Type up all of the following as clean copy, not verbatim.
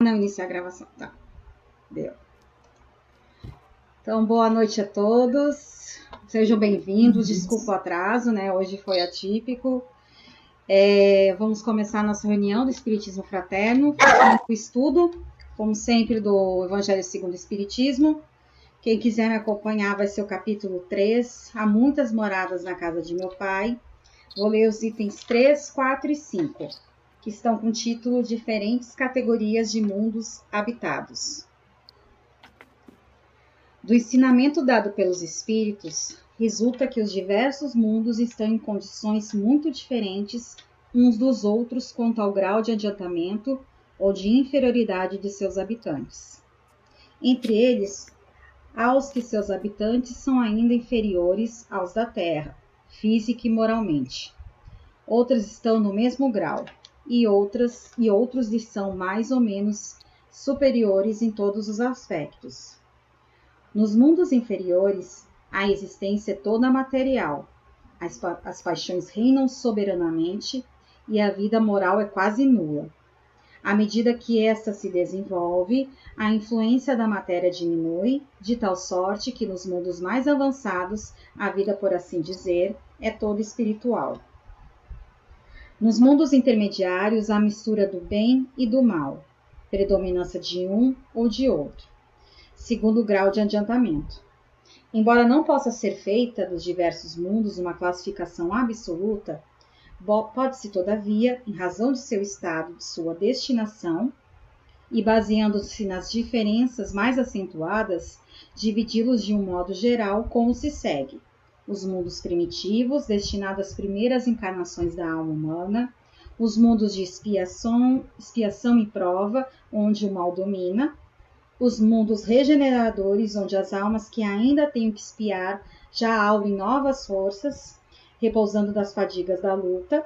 não, iniciar a gravação. Tá, deu. Então, boa noite a todos. Sejam bem-vindos. Desculpa o atraso, né? Hoje foi atípico. Vamos começar a nossa reunião do Espiritismo Fraterno, o estudo, como sempre, do Evangelho segundo o Espiritismo. Quem quiser me acompanhar vai ser o capítulo 3, Há muitas moradas na casa de meu pai. Vou ler os itens 3, 4 e 5, que estão com título Diferentes Categorias de Mundos Habitados. Do ensinamento dado pelos Espíritos, resulta que os diversos mundos estão em condições muito diferentes uns dos outros quanto ao grau de adiantamento ou de inferioridade de seus habitantes. Entre eles, há os que seus habitantes são ainda inferiores aos da Terra, física e moralmente. Outras estão no mesmo grau, e outros lhes são mais ou menos superiores em todos os aspectos. Nos mundos inferiores, a existência é toda material, as paixões reinam soberanamente e a vida moral é quase nula. À medida que esta se desenvolve, a influência da matéria diminui, de tal sorte que nos mundos mais avançados, a vida, por assim dizer, é toda espiritual. Nos mundos intermediários, há mistura do bem e do mal, predominância de um ou de outro, segundo o grau de adiantamento. Embora não possa ser feita dos diversos mundos uma classificação absoluta, pode-se, todavia, em razão de seu estado, de sua destinação, e baseando-se nas diferenças mais acentuadas, dividi-los de um modo geral como se segue: os mundos primitivos, destinados às primeiras encarnações da alma humana, os mundos de expiação e prova, onde o mal domina, os mundos regeneradores, onde as almas que ainda têm que expiar já aurem novas forças, repousando das fadigas da luta,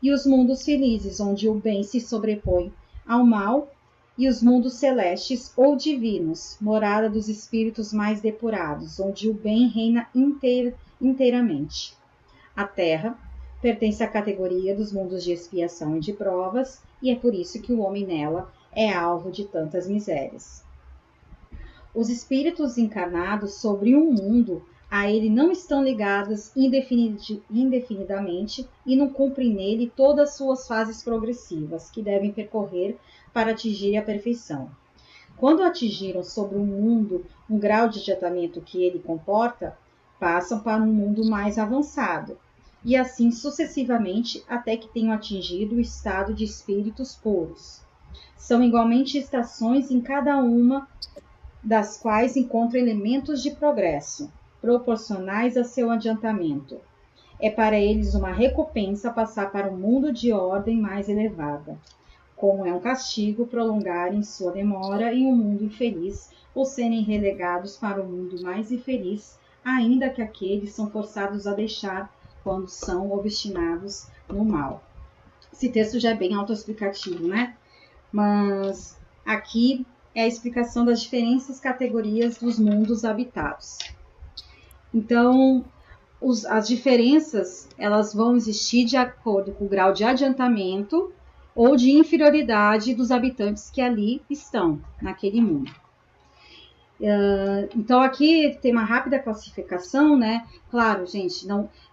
e os mundos felizes, onde o bem se sobrepõe ao mal, e os mundos celestes ou divinos, morada dos espíritos mais depurados, onde o bem reina inteiramente. A Terra pertence à categoria dos mundos de expiação e de provas, e é por isso que o homem nela é alvo de tantas misérias. Os espíritos encarnados sobre um mundo a ele não estão ligados indefinidamente e não cumprem nele todas as suas fases progressivas que devem percorrer para atingir a perfeição. Quando atingiram sobre um mundo um grau de adiantamento que ele comporta, passam para um mundo mais avançado, e assim sucessivamente até que tenham atingido o estado de espíritos puros. São igualmente estações em cada uma das quais encontram elementos de progresso, proporcionais a seu adiantamento. É para eles uma recompensa passar para um mundo de ordem mais elevada, como é um castigo prolongarem sua demora em um mundo infeliz ou serem relegados para um mundo mais infeliz, ainda que aqueles são forçados a deixar quando são obstinados no mal. Esse texto já é bem autoexplicativo, né? Mas aqui é a explicação das diferentes categorias dos mundos habitados. Então, as diferenças elas vão existir de acordo com o grau de adiantamento ou de inferioridade dos habitantes que ali estão, naquele mundo. Então, aqui tem uma rápida classificação, né? Claro, gente,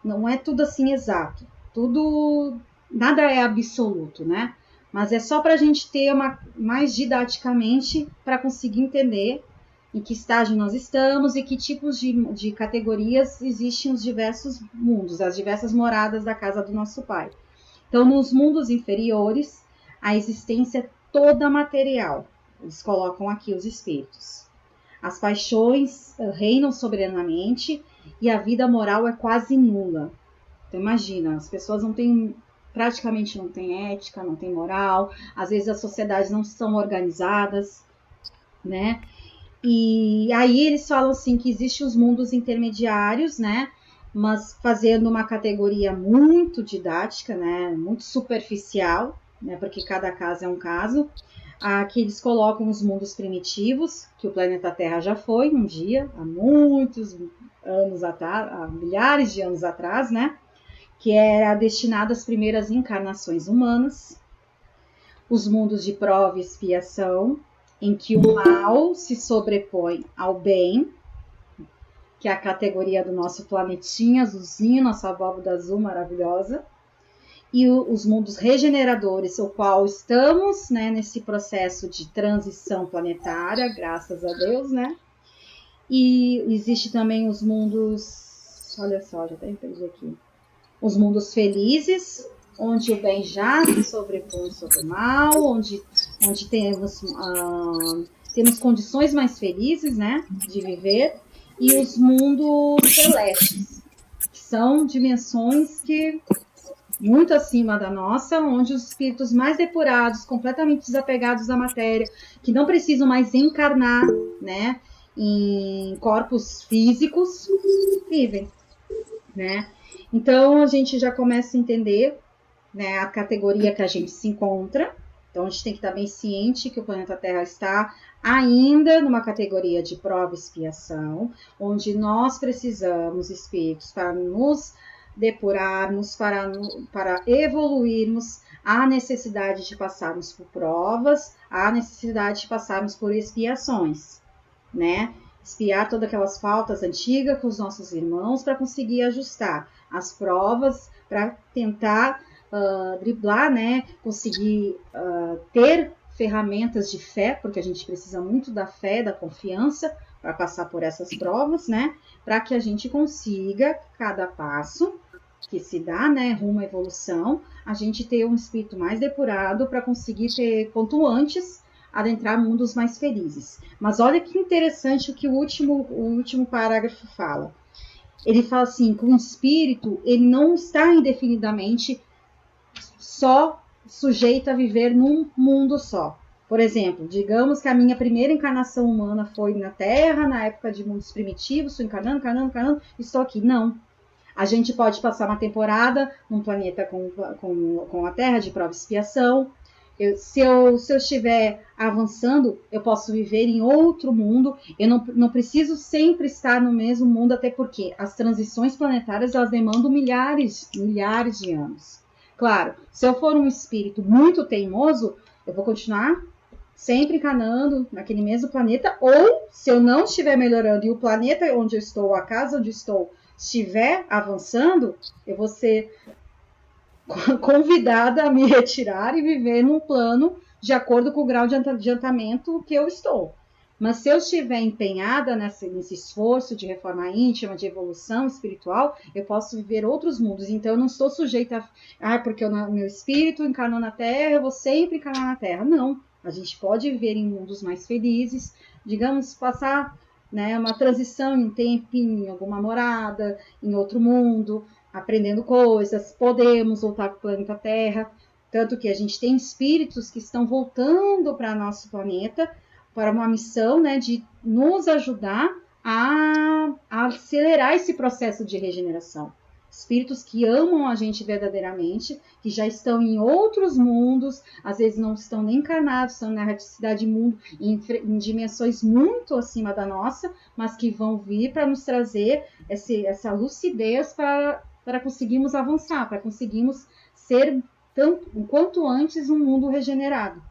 não é tudo assim exato. Nada é absoluto, né? Mas é só para a gente ter mais didaticamente para conseguir entender em que estágio nós estamos e que tipos de categorias existem os diversos mundos, as diversas moradas da casa do nosso Pai. Então, nos mundos inferiores, a existência é toda material. Eles colocam aqui os espíritos. As paixões reinam soberanamente e a vida moral é quase nula. Então, imagina, as pessoas praticamente não têm ética, não têm moral, às vezes as sociedades não são organizadas, né? E aí eles falam assim que existem os mundos intermediários, né? Mas fazendo uma categoria muito didática, né? Muito superficial, né? Porque cada caso é um caso. Aqui eles colocam os mundos primitivos, que o planeta Terra já foi um dia, há muitos anos atrás, há milhares de anos atrás, né? Que era destinado às primeiras encarnações humanas. os mundos de prova e expiação, em que o mal se sobrepõe ao bem, que é a categoria do nosso planetinha azulzinho, nossa abóbora azul maravilhosa, e os mundos regeneradores, o qual estamos, né, nesse processo de transição planetária, graças a Deus, né? E existe também os mundos, olha só, já até perdi aqui, os mundos felizes, onde o bem já se sobrepõe sobre o mal, onde temos condições mais felizes, né, de viver, e os mundos celestes, que são dimensões que muito acima da nossa, onde os espíritos mais depurados, completamente desapegados da matéria, que não precisam mais encarnar, né, em corpos físicos, vivem, né? Então a gente já começa a entender, né, a categoria que a gente se encontra. Então a gente tem que estar bem ciente que o planeta Terra está ainda numa categoria de prova e expiação, onde nós precisamos, espíritos, para nos depurarmos, para evoluirmos, há necessidade de passarmos por provas, há necessidade de passarmos por expiações, né? Expiar todas aquelas faltas antigas com os nossos irmãos para conseguir ajustar as provas, para tentar driblar, né? Conseguir ter ferramentas de fé, porque a gente precisa muito da fé, da confiança para passar por essas provas, né? Para que a gente consiga, cada passo que se dá, né, rumo à evolução, a gente ter um espírito mais depurado para conseguir ter, quanto antes, adentrar mundos mais felizes. Mas olha que interessante o que o último parágrafo fala. Ele fala assim, que o espírito, ele não está indefinidamente só sujeito a viver num mundo só. Por exemplo, digamos que a minha primeira encarnação humana foi na Terra, na época de mundos primitivos, estou encarnando, estou aqui. Não. A gente pode passar uma temporada num planeta com a Terra de prova e expiação. Se eu estiver avançando, eu posso viver em outro mundo. Eu não preciso sempre estar no mesmo mundo, até porque as transições planetárias elas demandam milhares de anos. Claro, se eu for um espírito muito teimoso, eu vou continuar sempre encarnando naquele mesmo planeta, ou se eu não estiver melhorando e o planeta onde eu estou, a casa onde eu estou, estiver avançando, eu vou ser convidada a me retirar e viver num plano de acordo com o grau de adiantamento que eu estou. Mas se eu estiver empenhada nesse esforço de reforma íntima, de evolução espiritual, eu posso viver outros mundos. Então eu não estou sujeita porque o meu espírito encarnou na Terra, eu vou sempre encarnar na Terra. Não, a gente pode viver em mundos mais felizes, digamos, passar, né, uma transição em um tempinho, em alguma morada, em outro mundo, aprendendo coisas, podemos voltar para o planeta Terra, tanto que a gente tem espíritos que estão voltando para nosso planeta, para uma missão, né, de nos ajudar a acelerar esse processo de regeneração. Espíritos que amam a gente verdadeiramente, que já estão em outros mundos, às vezes não estão nem encarnados, estão na erraticidade mundo, em dimensões muito acima da nossa, mas que vão vir para nos trazer essa lucidez para conseguirmos avançar, para conseguirmos ser, quanto antes, um mundo regenerado.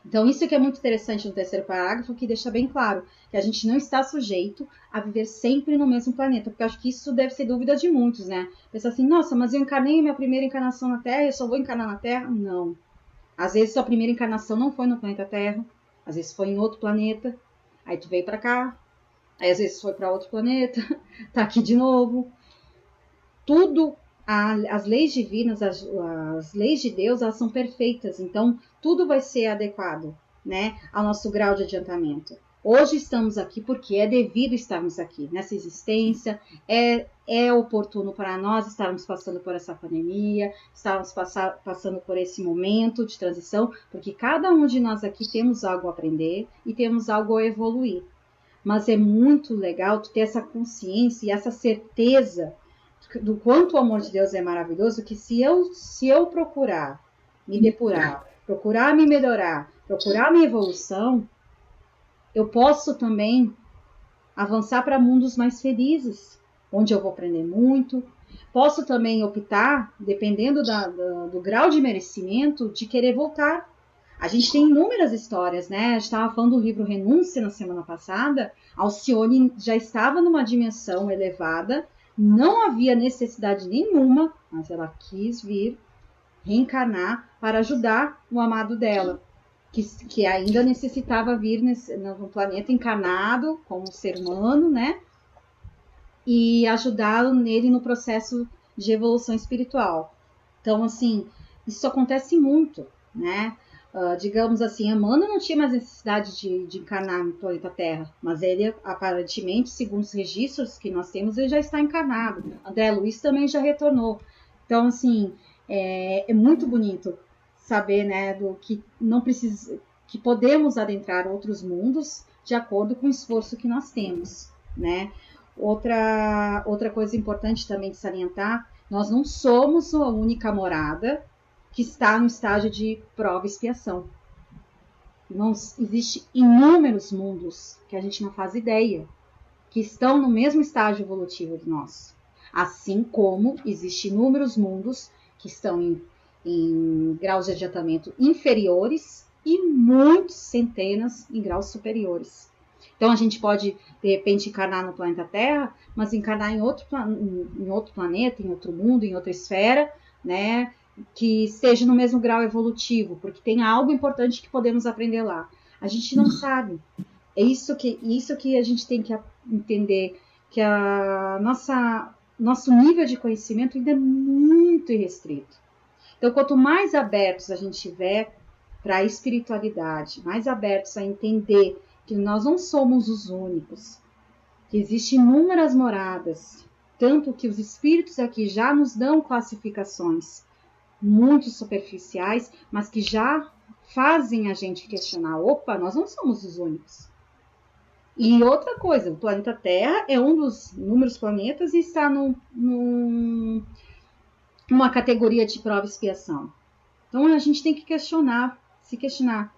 Então, isso que é muito interessante no terceiro parágrafo, que deixa bem claro que a gente não está sujeito a viver sempre no mesmo planeta, porque eu acho que isso deve ser dúvida de muitos, né? Pensar assim, nossa, mas eu encarnei minha primeira encarnação na Terra, eu só vou encarnar na Terra? Não. Às vezes, sua primeira encarnação não foi no planeta Terra, às vezes foi em outro planeta, aí tu veio para cá, aí às vezes foi para outro planeta, tá aqui de novo. Tudo, as leis divinas, as leis de Deus, elas são perfeitas, então tudo vai ser adequado, né, ao nosso grau de adiantamento. Hoje estamos aqui porque é devido estarmos aqui nessa existência, é oportuno para nós estarmos passando por essa pandemia, estarmos passando por esse momento de transição, porque cada um de nós aqui temos algo a aprender e temos algo a evoluir. Mas é muito legal tu ter essa consciência e essa certeza do quanto o amor de Deus é maravilhoso, que se eu procurar me depurar, procurar me melhorar, procurar minha evolução, eu posso também avançar para mundos mais felizes, onde eu vou aprender muito. Posso também optar, dependendo do grau de merecimento, de querer voltar. A gente tem inúmeras histórias, né? A gente estava falando do livro Renúncia na semana passada. Alcione já estava numa dimensão elevada, não havia necessidade nenhuma, mas ela quis vir reencarnar para ajudar o amado dela, que ainda necessitava vir no planeta encarnado como ser humano, né? E ajudá-lo nele no processo de evolução espiritual. Então, assim, isso acontece muito, né? Digamos assim, Emmanuel não tinha mais necessidade de encarnar no planeta Terra, mas ele, aparentemente, segundo os registros que nós temos, ele já está encarnado. André Luiz também já retornou. Então, assim, é muito bonito saber, né, do que não precisa, que podemos adentrar outros mundos de acordo com o esforço que nós temos, né? Outra coisa importante também de salientar, nós não somos a única morada que está no estágio de prova e expiação. Não, existe inúmeros mundos que a gente não faz ideia, que estão no mesmo estágio evolutivo de nós. Assim como existem inúmeros mundos que estão em graus de adiantamento inferiores e muitos centenas em graus superiores. Então a gente pode, de repente, encarnar no planeta Terra, mas encarnar em outro planeta, em outro mundo, em outra esfera, né? Que esteja no mesmo grau evolutivo, porque tem algo importante que podemos aprender lá. A gente não sabe. É isso que a gente tem que entender, que nosso nível de conhecimento ainda é muito irrestrito. Então, quanto mais abertos a gente tiver para a espiritualidade, mais abertos a entender que nós não somos os únicos, que existem inúmeras moradas, tanto que os espíritos aqui já nos dão classificações muito superficiais, mas que já fazem a gente questionar, opa, nós não somos os únicos. E outra coisa, o planeta Terra é um dos inúmeros planetas e está numa categoria de prova e expiação. Então a gente tem que se questionar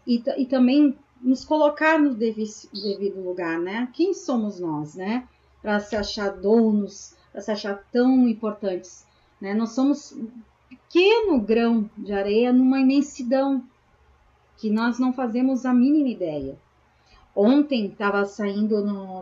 e também nos colocar no devido lugar, né? Quem somos nós, né? Para se achar donos, para se achar tão importantes, né? Nós somos pequeno grão de areia numa imensidão que nós não fazemos a mínima ideia. Ontem estava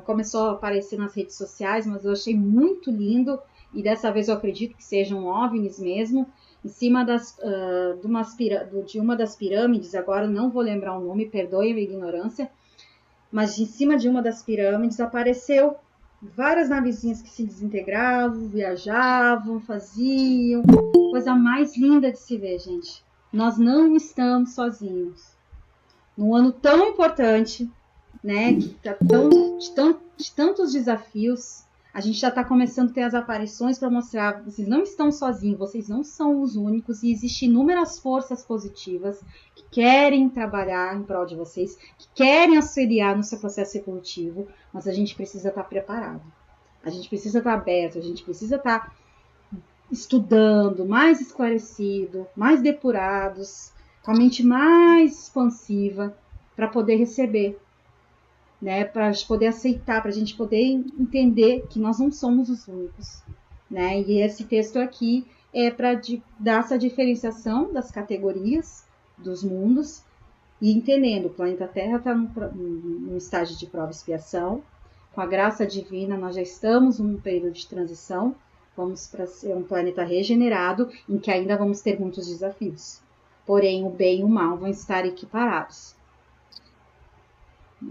começou a aparecer nas redes sociais, mas eu achei muito lindo, e dessa vez eu acredito que sejam OVNIs mesmo, em cima de uma das pirâmides, agora não vou lembrar o nome, perdoe a minha ignorância, mas em cima de uma das pirâmides apareceu várias navezinhas que se desintegravam, viajavam, faziam. Coisa mais linda de se ver, gente. Nós não estamos sozinhos. Num ano tão importante, né, que tá de tantos desafios, a gente já está começando a ter as aparições para mostrar, vocês não estão sozinhos, vocês não são os únicos, e existem inúmeras forças positivas que querem trabalhar em prol de vocês, que querem auxiliar no seu processo evolutivo, mas a gente precisa estar preparado, a gente precisa estar aberto, a gente precisa estar estudando, mais esclarecido, mais depurados, com a mente mais expansiva, para poder receber, né, para poder aceitar, para a gente poder entender que nós não somos os únicos, né? E esse texto aqui é para dar essa diferenciação das categorias dos mundos e entendendo, o planeta Terra está num estágio de prova e expiação, com a graça divina nós já estamos num período de transição, vamos para ser um planeta regenerado, em que ainda vamos ter muitos desafios, porém o bem e o mal vão estar equiparados.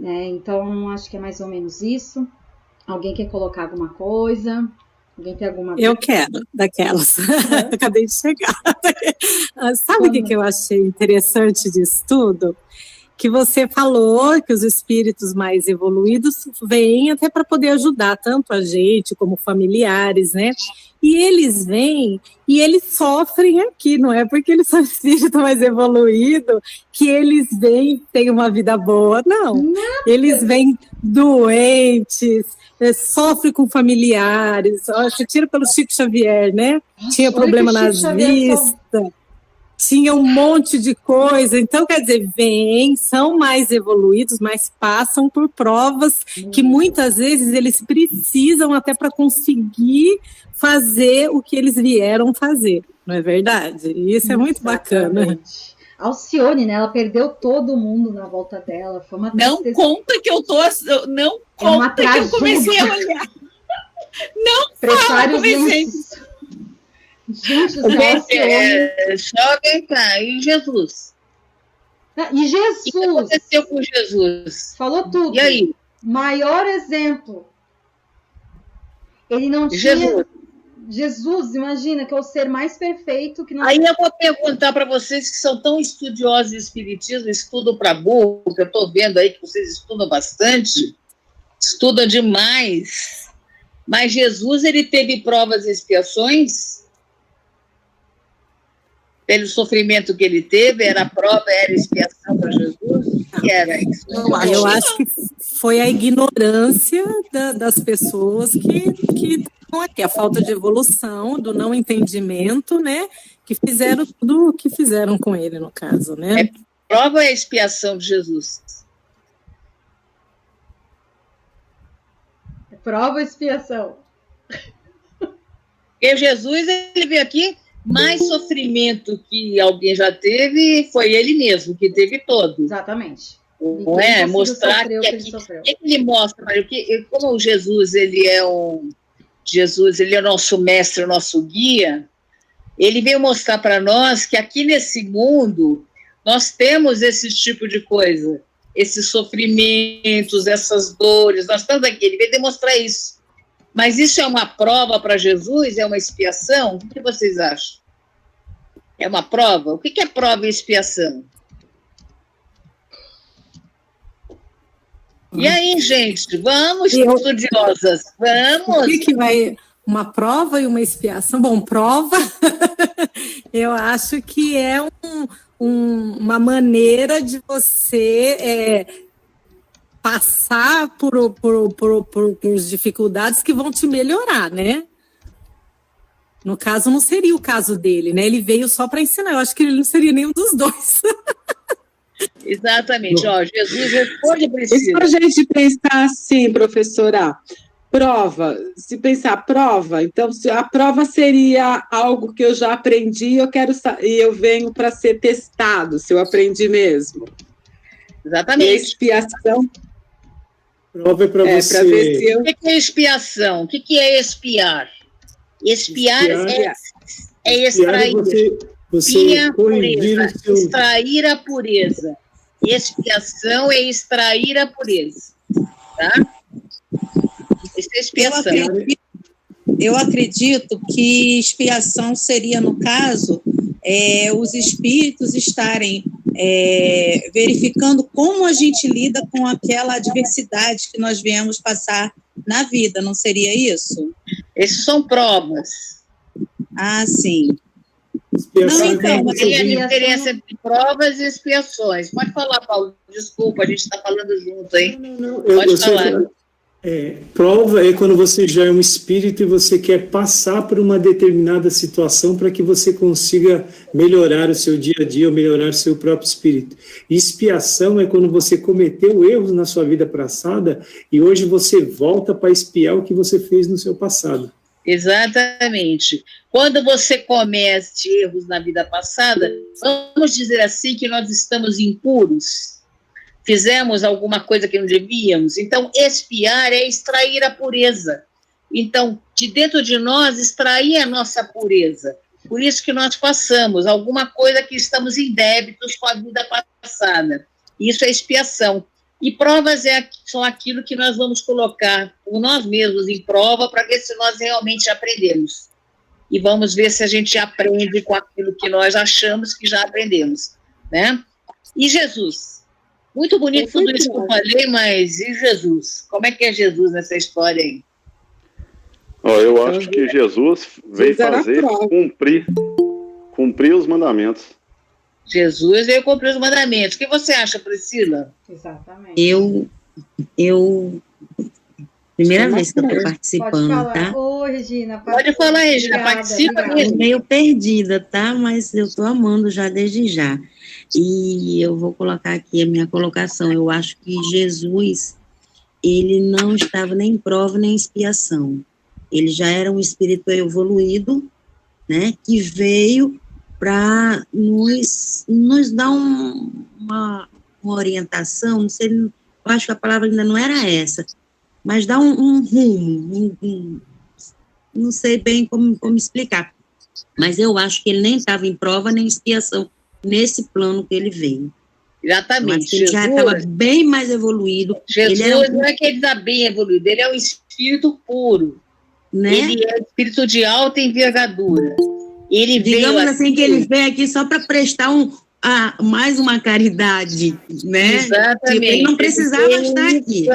Então, acho que é mais ou menos isso. Alguém quer colocar alguma coisa? Alguém tem alguma Eu quero, daquelas. Acabei de chegar. Sabe o que eu achei interessante disso tudo? Que você falou que os espíritos mais evoluídos vêm até para poder ajudar tanto a gente como familiares, né? E eles vêm e eles sofrem aqui, não é porque eles são espíritos mais evoluídos que eles vêm e têm uma vida boa, não. Eles vêm doentes, sofrem com familiares. Você tira pelo Chico Xavier, né? Tinha problema nas vistas. Tinha um monte de coisa, então quer dizer, são mais evoluídos, mas passam por provas que muitas vezes eles precisam até para conseguir fazer o que eles vieram fazer, não é verdade? E isso é muito bacana. Alcione, né? Ela perdeu todo mundo na volta dela. Foi uma Não conta que eu tô... Não conta que eu comecei a olhar. Não fala, comecei. Gente, Alcione... Joguem cá, e Jesus? E Jesus? O que aconteceu com Jesus? Falou tudo. E aí? Maior exemplo. Ele não tinha... Jesus, imagina, que é o ser mais perfeito que nós... Aí eu vou perguntar para vocês que são tão estudiosos de espiritismo, estudam para burro, que eu estou vendo aí que vocês estudam bastante, estudam demais, mas Jesus, ele teve provas e expiações? Pelo sofrimento que ele teve, era prova, era expiação para Jesus? O que era isso? Eu acho que foi a ignorância das pessoas que aqui, a falta de evolução, do não entendimento, né, que fizeram tudo o que fizeram com ele, no caso, né? É prova ou é expiação de Jesus? É prova ou expiação? Porque Jesus, ele veio aqui, mais sofrimento que alguém já teve, foi ele mesmo, que teve todo. Exatamente. Não é? Mostrar que aqui... Ele mostra, como Jesus, ele é o nosso mestre, o nosso guia, ele veio mostrar para nós que aqui nesse mundo nós temos esse tipo de coisa, esses sofrimentos, essas dores, nós estamos aqui, ele veio demonstrar isso. Mas isso é uma prova para Jesus? É uma expiação? O que vocês acham? É uma prova? O que é prova e expiação? E aí, gente, vamos, estudiosas, vamos. O que vai... Uma prova e uma expiação? Bom, prova, eu acho que é uma maneira de você passar por dificuldades que vão te melhorar, né? No caso, não seria o caso dele, né? Ele veio só para ensinar. Eu acho que ele não seria nenhum dos dois. Exatamente. Ó, Jesus responde, Priscila. E se a gente pensar assim, professora, prova, se pensar prova, então se a prova seria algo que eu já aprendi, e eu venho para ser testado, se eu aprendi mesmo. Exatamente. E a expiação... Prova é para você... Pra ver se eu... O que é expiação? O que é expiar? Expiar é extrair. Você corrigir o seu... Extrair a pureza. Expiação é extrair a pureza. Tá? Isso é expiação. Eu acredito que expiação seria, no caso, os espíritos estarem verificando como a gente lida com aquela adversidade que nós viemos passar na vida, não seria isso? Essas são provas. Ah, sim. Não, então, tem a diferença entre provas e expiações. Pode falar, Paulo. Desculpa, a gente está falando junto, hein? Não. Pode falar. Prova é quando você já é um espírito e você quer passar por uma determinada situação para que você consiga melhorar o seu dia a dia ou melhorar o seu próprio espírito. E expiação é quando você cometeu erros na sua vida passada e hoje você volta para expiar o que você fez no seu passado. Exatamente. Quando você comete erros na vida passada, vamos dizer assim que nós estamos impuros, fizemos alguma coisa que não devíamos, então expiar é extrair a pureza. Então, de dentro de nós, extrair a nossa pureza. Por isso que nós passamos alguma coisa que estamos em débitos com a vida passada. Isso é expiação. E provas são aquilo que nós vamos colocar por nós mesmos em prova para ver se nós realmente aprendemos. E vamos ver se a gente aprende com aquilo que nós achamos que já aprendemos, né? E Jesus? Muito bonito tudo isso que eu falei, mas e Jesus? Como é que é Jesus nessa história aí? Eu acho que Jesus veio fazer cumprir os mandamentos. Jesus veio cumprir os mandamentos. O que você acha, Priscila? Exatamente. Eu primeira vez que eu estou participando, tá? Ô, Regina. Pode falar, Regina. Participa mesmo. Meio perdida, tá? Mas eu estou amando já desde já. E eu vou colocar aqui a minha colocação. Eu acho que Jesus, ele não estava nem em prova nem em expiação. Ele já era um espírito evoluído, né? Que veio para nos dar uma orientação, não sei, eu acho que a palavra ainda não era essa, mas dar um rumo, não sei bem como explicar, mas eu acho que ele nem estava em prova nem em expiação nesse plano que ele veio. Exatamente. Ele já estava bem mais evoluído. Jesus não é que ele está bem evoluído, ele é um espírito puro, né? Ele é um espírito de alta envergadura. Ele Digamos veio assim aqui, que ele veio aqui só para prestar mais uma caridade, né? Exatamente. Tipo, ele não precisava estar aqui.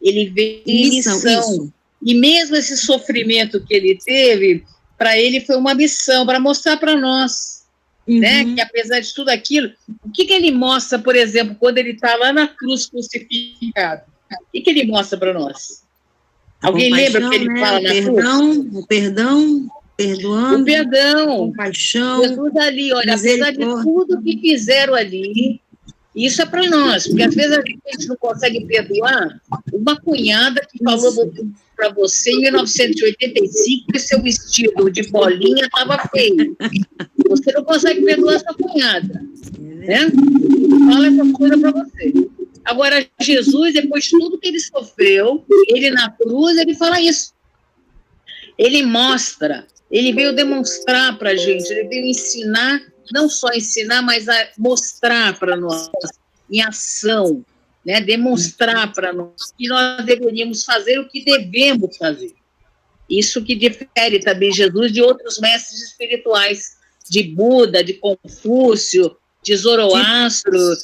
Ele veio em missão. E mesmo esse sofrimento que ele teve, para ele foi uma missão, para mostrar para nós, né? Que apesar de tudo aquilo, o que ele mostra, por exemplo, quando ele está lá na cruz crucificado? O que ele mostra para nós? Alguém lembra o que ele fala na cruz? O perdão, perdoando, o perdão, compaixão, Jesus ali, olha, apesar de tudo que fizeram ali, isso é para nós, porque às vezes a gente não consegue perdoar uma cunhada que falou para você em 1985 que seu vestido de bolinha estava feio. Você não consegue perdoar essa cunhada, né? Fala essa coisa para você. Agora, Jesus, depois de tudo que ele sofreu, ele na cruz, ele fala isso. Ele mostra, ele veio demonstrar para a gente, ele veio ensinar, não só ensinar, mas a mostrar para nós, em ação, né? Demonstrar para nós que nós deveríamos fazer o que devemos fazer. Isso que difere também Jesus de outros mestres espirituais, de Buda, de Confúcio, de Zoroastro,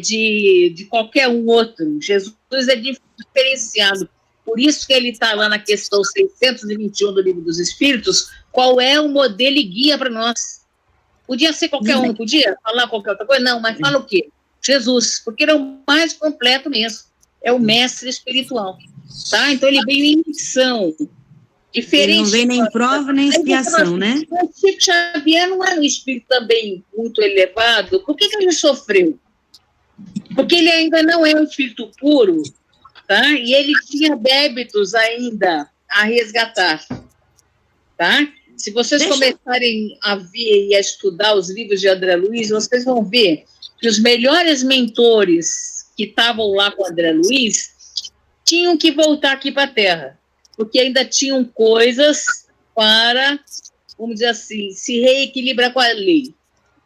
de qualquer um outro. Jesus é diferenciado. Por isso que ele está lá na questão 621 do Livro dos Espíritos, qual é o modelo e guia para nós. Podia ser qualquer um, podia falar qualquer outra coisa? Não, mas fala o quê? Jesus, porque ele é o mais completo mesmo. É o mestre espiritual. Tá? Então ele veio em missão. Diferente. Ele não veio nem prova, nem expiação, né? O Chico Xavier não era um espírito também muito elevado. Por que ele sofreu? Porque ele ainda não é um espírito puro, tá? E ele tinha débitos ainda a resgatar, tá? Se vocês começarem a ver e a estudar os livros de André Luiz, vocês vão ver que os melhores mentores que estavam lá com André Luiz tinham que voltar aqui para a Terra, porque ainda tinham coisas para, vamos dizer assim, se reequilibrar com a lei.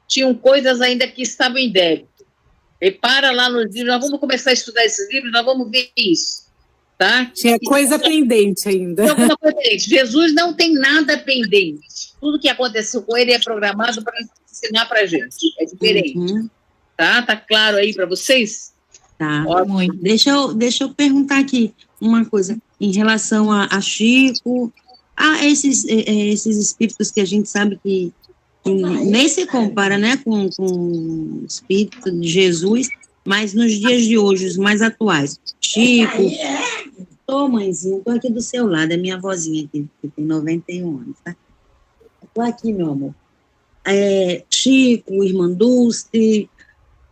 Tinham coisas ainda que estavam em débito. Repara lá nos livros, nós vamos começar a estudar esses livros, nós vamos ver isso. Tá? Tinha coisa pendente ainda. Jesus não tem nada pendente. Tudo que aconteceu com ele é programado para ensinar para a gente. É diferente. Tá claro aí para vocês? Tá. Muito. Deixa eu perguntar aqui uma coisa em relação a Chico, a esses espíritos que a gente sabe que nem se compara, né, com o espírito de Jesus, mas nos dias de hoje, os mais atuais. Chico, mãezinha, tô aqui do seu lado, é minha vozinha aqui, que tem 91 anos, tá? Tô aqui, meu amor. Chico, Irmã Dulce,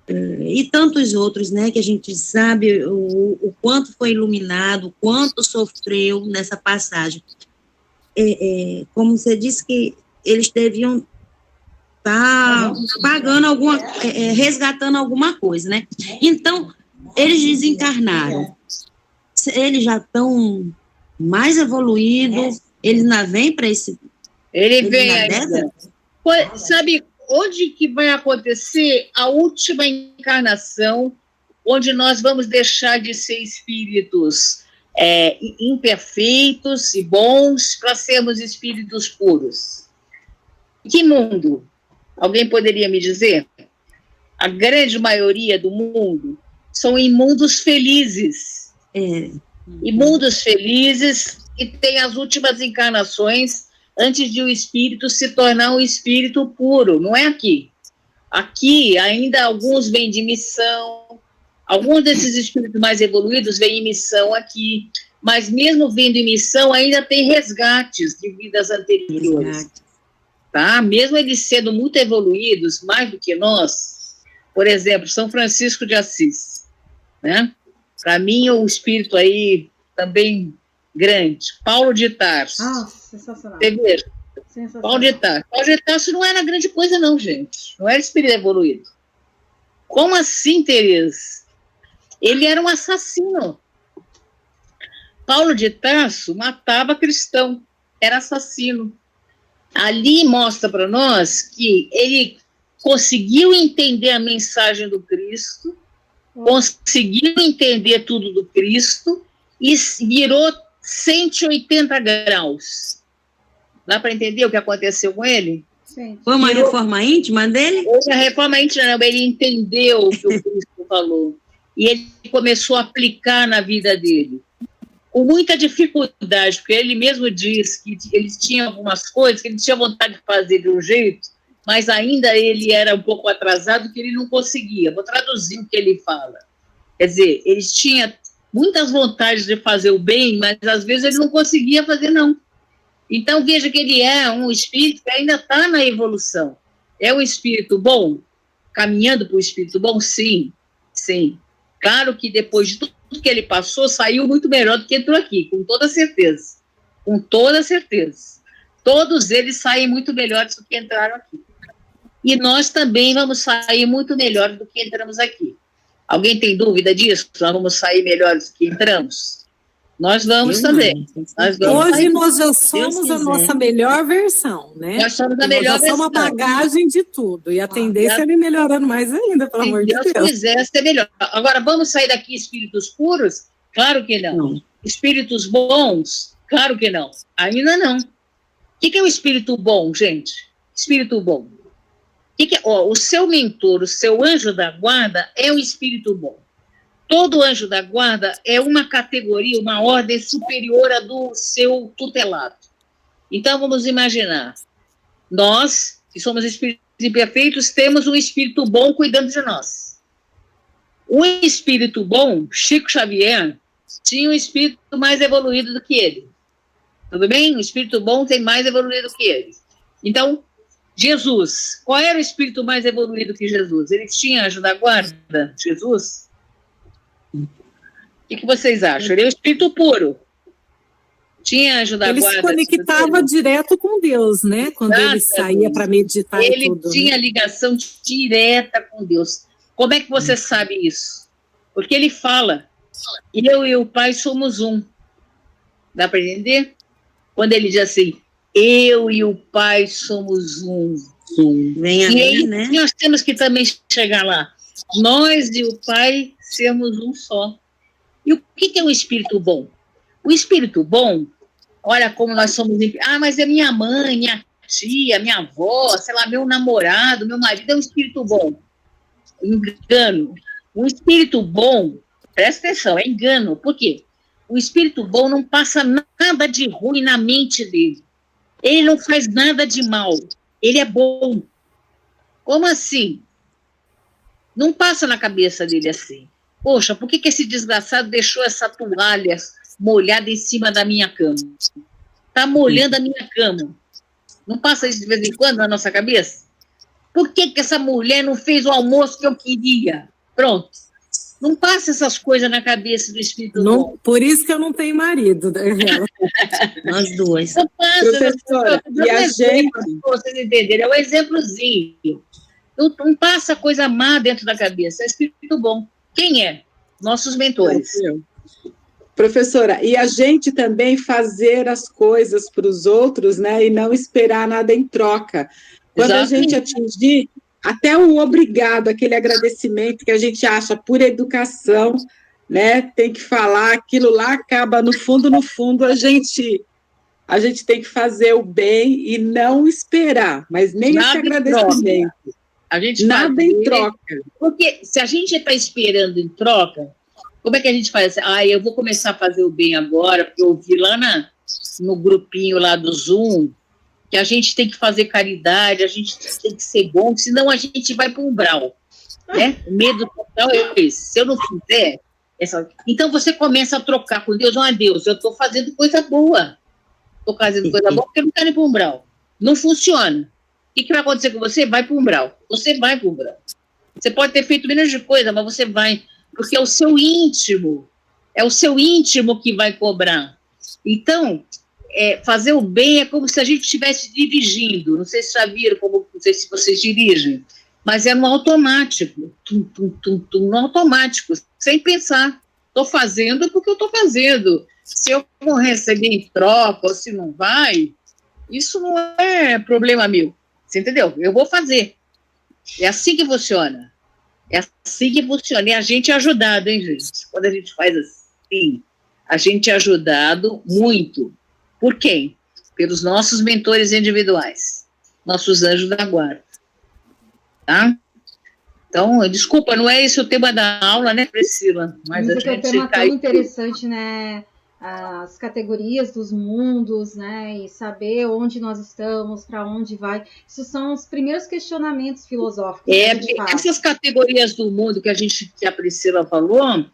e tantos outros, né, que a gente sabe o quanto foi iluminado, o quanto sofreu nessa passagem. Como você disse que eles deviam estar pagando resgatando alguma coisa, né? Então, eles desencarnaram. Eles já estão mais evoluídos, eles ainda vêm para esse... Ele vem ainda. Sabe onde que vai acontecer a última encarnação, onde nós vamos deixar de ser espíritos imperfeitos e bons para sermos espíritos puros? Que mundo? Alguém poderia me dizer? A grande maioria do mundo são em mundos felizes. E mundos felizes que têm as últimas encarnações antes de o espírito se tornar um espírito puro. Não é aqui. Aqui ainda alguns vêm de missão, alguns desses espíritos mais evoluídos vêm em missão aqui, mas mesmo vindo em missão ainda tem resgates de vidas anteriores. Tá? Mesmo eles sendo muito evoluídos, mais do que nós, por exemplo, São Francisco de Assis, né? Para mim, o espírito aí também grande. Paulo de Tarso. Sensacional. Paulo de Tarso. Paulo de Tarso não era grande coisa, não, gente. Não era espírito evoluído. Como assim, Tereza? Ele era um assassino. Paulo de Tarso matava cristão, era assassino. Ali mostra para nós que ele conseguiu entender a mensagem do Cristo, conseguiu entender tudo do Cristo e virou 180 graus. Dá para entender o que aconteceu com ele? Sim. Foi uma reforma íntima dele? Foi a reforma íntima, não, ele entendeu o que o Cristo falou. E ele começou a aplicar na vida dele. Com muita dificuldade, porque ele mesmo diz que ele tinha algumas coisas que ele tinha vontade de fazer de um jeito, mas ainda ele era um pouco atrasado, que ele não conseguia. Vou traduzir o que ele fala. Quer dizer, ele tinha muitas vontades de fazer o bem, mas às vezes ele não conseguia fazer, não. Então, veja que ele é um espírito que ainda está na evolução. É um espírito bom? Caminhando para o espírito bom? Sim, sim. Claro que depois de tudo que ele passou, saiu muito melhor do que entrou aqui, com toda certeza. Com toda certeza. Todos eles saem muito melhores do que entraram aqui. E nós também vamos sair muito melhores do que entramos aqui. Alguém tem dúvida disso? Nós vamos sair melhores do que entramos? Nós vamos também. Hoje nós já somos a nossa melhor versão, né? Nós somos a melhor versão. Nós somos uma bagagem de tudo. E a tendência é ele melhorando mais ainda, pelo amor de Deus. Se Deus quiser ser melhor. Agora, vamos sair daqui espíritos puros? Claro que não. Espíritos bons? Claro que não. Ainda não. O que é o espírito bom, gente? Espírito bom. O seu mentor, o seu anjo da guarda é um espírito bom. Todo anjo da guarda é uma categoria, uma ordem superior à do seu tutelado. Então, vamos imaginar, nós, que somos espíritos imperfeitos, temos um espírito bom cuidando de nós. O espírito bom, Chico Xavier, tinha um espírito mais evoluído do que ele. Tudo bem? O espírito bom tem mais evoluído do que ele. Então, Jesus, qual era o espírito mais evoluído que Jesus? Ele tinha anjo da guarda, Jesus? O que vocês acham? Ele é um espírito puro. Tinha anjo da guarda. Ele se conectava direto com Deus, né? Quando ele saía para meditar e tudo. Ele tinha ligação direta com Deus. Como é que você sabe isso? Porque ele fala, eu e o Pai somos um. Dá para entender? Quando ele diz assim, eu e o Pai somos um. Vem aí, né? Nós temos que também chegar lá. Nós e o Pai sermos um só. E o que é um espírito bom? O espírito bom, olha como nós somos... mas é minha mãe, minha tia, minha avó, sei lá, meu namorado, meu marido é um espírito bom. Engano. Um espírito bom, presta atenção, é engano. Por quê? O espírito bom não passa nada de ruim na mente dele. Ele não faz nada de mal. Ele é bom. Como assim? Não passa na cabeça dele assim. Poxa, por que esse desgraçado deixou essa toalha molhada em cima da minha cama? Está molhando a minha cama. Não passa isso de vez em quando na nossa cabeça? Por que essa mulher não fez o almoço que eu queria? Pronto. Não passa essas coisas na cabeça do espírito bom. Por isso que eu não tenho marido. Nós duas. Não passa. Professora, e a gente... Vocês entenderem, é um exemplozinho. Não passa coisa má dentro da cabeça. É espírito bom. Quem é? Nossos mentores. Professora, e a gente também fazer as coisas para os outros, né, e não esperar nada em troca. Quando a gente atingir até o obrigado, aquele agradecimento que a gente acha por educação, né, tem que falar, aquilo lá acaba, no fundo, a gente tem que fazer o bem e não esperar, mas nem nada esse agradecimento. A gente nada em troca. Porque se a gente está esperando em troca, como é que a gente faz assim? Eu vou começar a fazer o bem agora, porque eu vi lá no grupinho lá do Zoom que a gente tem que fazer caridade, a gente tem que ser bom, senão a gente vai para um umbral. Né? O medo total é esse. Se eu não fizer... Então você começa a trocar com Deus. Deus, eu estou fazendo coisa boa. Estou fazendo coisa boa porque eu não quero ir para o umbral. Não funciona. O que vai acontecer com você? Vai para o umbral. Você vai para o umbral. Você pode ter feito menos de coisa, mas você vai. Porque é o seu íntimo. É o seu íntimo que vai cobrar. Então, fazer o bem é como se a gente estivesse dirigindo. Não sei se já viram, não sei se vocês dirigem, mas é no automático, no automático, sem pensar. Estou fazendo porque eu estou fazendo. Se eu vou receber em troca ou se não vai, isso não é problema meu. Você entendeu? Eu vou fazer. É assim que funciona. É assim que funciona. E a gente é ajudado, hein, gente? Quando a gente faz assim, a gente é ajudado muito. Por quem? Pelos nossos mentores individuais, nossos anjos da guarda. Tá? Então, desculpa, não é esse o tema da aula, né, Priscila? Mas a gente é um tema tão interessante, né? As categorias dos mundos, né? E saber onde nós estamos, para onde vai. Isso são os primeiros questionamentos filosóficos que a gente faz. Essas categorias do mundo que a Priscila falou,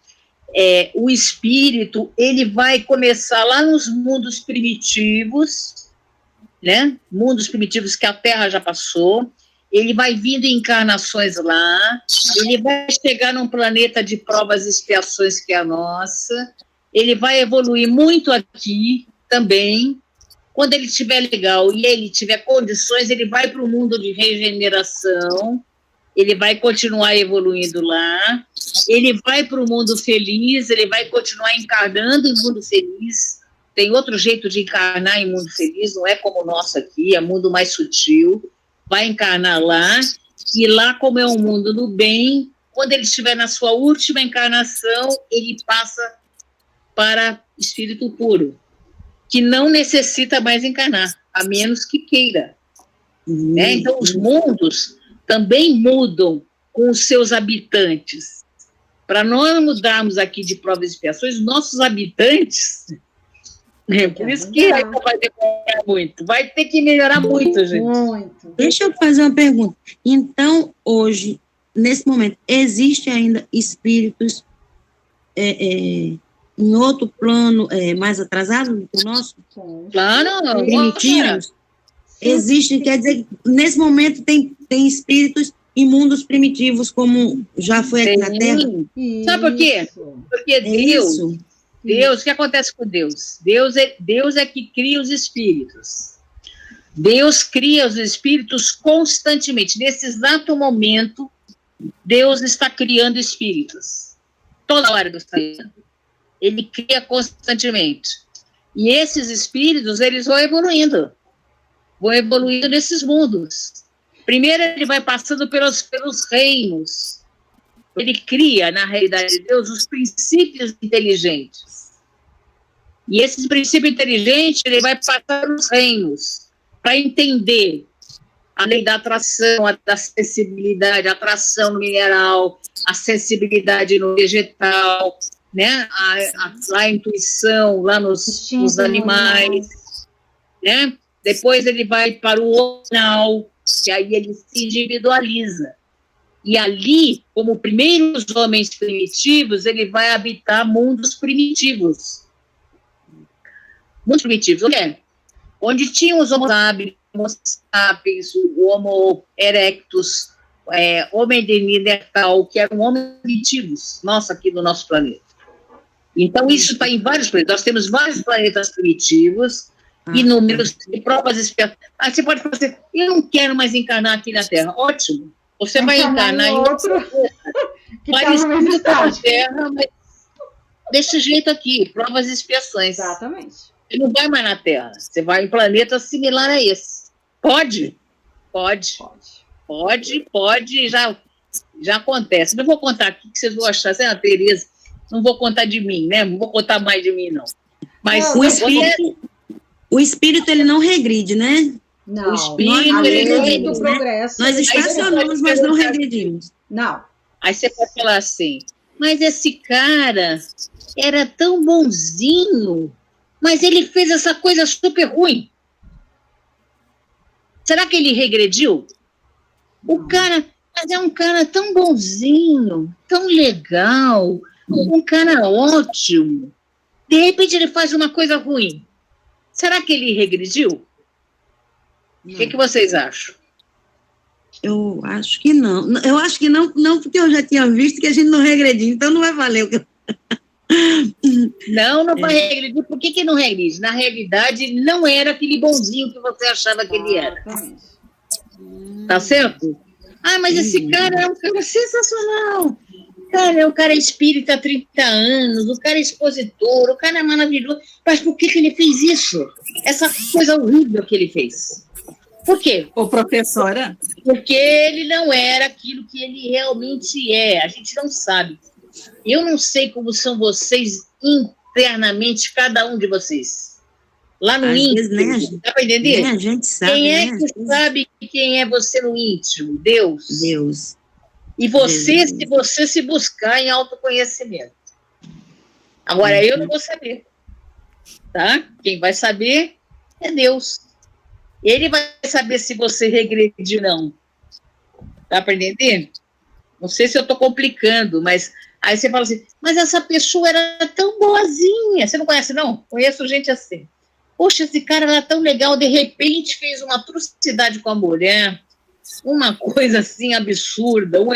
o espírito, ele vai começar lá nos mundos primitivos, né? Mundos primitivos que a Terra já passou. Ele vai vindo em encarnações lá, ele vai chegar num planeta de provas e expiações que é a nossa, ele vai evoluir muito aqui também. Quando ele estiver legal e ele tiver condições, ele vai para o mundo de regeneração, ele vai continuar evoluindo lá, ele vai para o mundo feliz, ele vai continuar encarnando em mundo feliz. Tem outro jeito de encarnar em mundo feliz, não é como o nosso aqui, é mundo mais sutil. Vai encarnar lá, e lá, como é um mundo do bem, quando ele estiver na sua última encarnação, ele passa para espírito puro, que não necessita mais encarnar, a menos que queira. Né? Então, os mundos também mudam com os seus habitantes. Para nós mudarmos aqui de provas e expiações, nossos habitantes... Por isso que ainda vai demorar muito. Vai ter que melhorar muito, gente. Muito. Deixa eu fazer uma pergunta. Então, hoje, nesse momento, existe ainda espíritos em outro plano mais atrasado do que o nosso? Claro. Primitivos? Existe, quer dizer, nesse momento tem espíritos em mundos primitivos, como já foi aqui na Terra? Sabe por quê? Porque Deus, o que acontece com Deus? Deus é que cria os espíritos. Deus cria os espíritos constantemente. Nesse exato momento, Deus está criando espíritos. Toda hora Deus está criando. Ele cria constantemente. E esses espíritos, eles vão evoluindo nesses mundos. Primeiro, ele vai passando pelos reinos. Ele cria, na realidade de Deus, os princípios inteligentes. E esses princípios inteligentes, ele vai passar nos reinos, para entender a lei da atração, da sensibilidade, a atração no mineral, a sensibilidade no vegetal, né? a intuição lá nos animais, né? Depois ele vai para o onal, que aí ele se individualiza. E ali, como primeiros homens primitivos, ele vai habitar mundos primitivos. Mundos primitivos, o quê? Onde tinham os Homo sapiens, o Homo erectus, Homem de Neandertal, que eram homens primitivos, aqui no nosso planeta. Então, isso está em vários planetas. Nós temos vários planetas primitivos, inúmeros, de provas expiatórias. Você pode fazer, eu não quero mais encarnar aqui na Terra. Ótimo. Você vai encarnar em outro parecido com a Terra, mas desse jeito aqui, provas e expiações. Exatamente. Você não vai mais na Terra, você vai em planeta similar a esse. Pode, já acontece. Não vou contar aqui que vocês vão achar, Tereza, não vou contar de mim, né? Não vou contar mais de mim, não. Mas o espírito, ele não regride, né? Não, o espírito, ele não regride, progresso. Nós estacionamos, mas não regredimos. Não. Aí você pode falar assim, mas esse cara era tão bonzinho, mas ele fez essa coisa super ruim. Será que ele regrediu? Mas é um cara tão bonzinho, tão legal, um cara ótimo. De repente ele faz uma coisa ruim. Será que ele regrediu? O que vocês acham? Eu acho que não. Eu acho que não, porque eu já tinha visto que a gente não regrediu, então não vai valer o que Não vai regredir. Por que não regride? Na realidade, ele não era aquele bonzinho que você achava que ele era. Tá certo? Ah, mas esse cara é um cara sensacional. Cara, o cara é espírita há 30 anos, o cara é expositor, o cara é maravilhoso. Mas por que ele fez isso? Essa coisa horrível que ele fez. Por quê? Ô, professora? Porque ele não era aquilo que ele realmente é. A gente não sabe. Eu não sei como são vocês internamente, cada um de vocês. Lá no íntimo. Dá para entender? A gente sabe. Quem é que sabe quem é você no íntimo? Deus. Deus. E você, se você se buscar em autoconhecimento. Agora, eu não vou saber. Tá? Quem vai saber é Deus. Ele vai saber se você regrediu ou não. Dá para entender? Não sei se eu estou complicando, mas aí você fala assim, mas essa pessoa era tão boazinha. Você não conhece, não? Conheço gente assim. Poxa, esse cara era tão legal, de repente fez uma atrocidade com a mulher, uma coisa assim absurda. Eu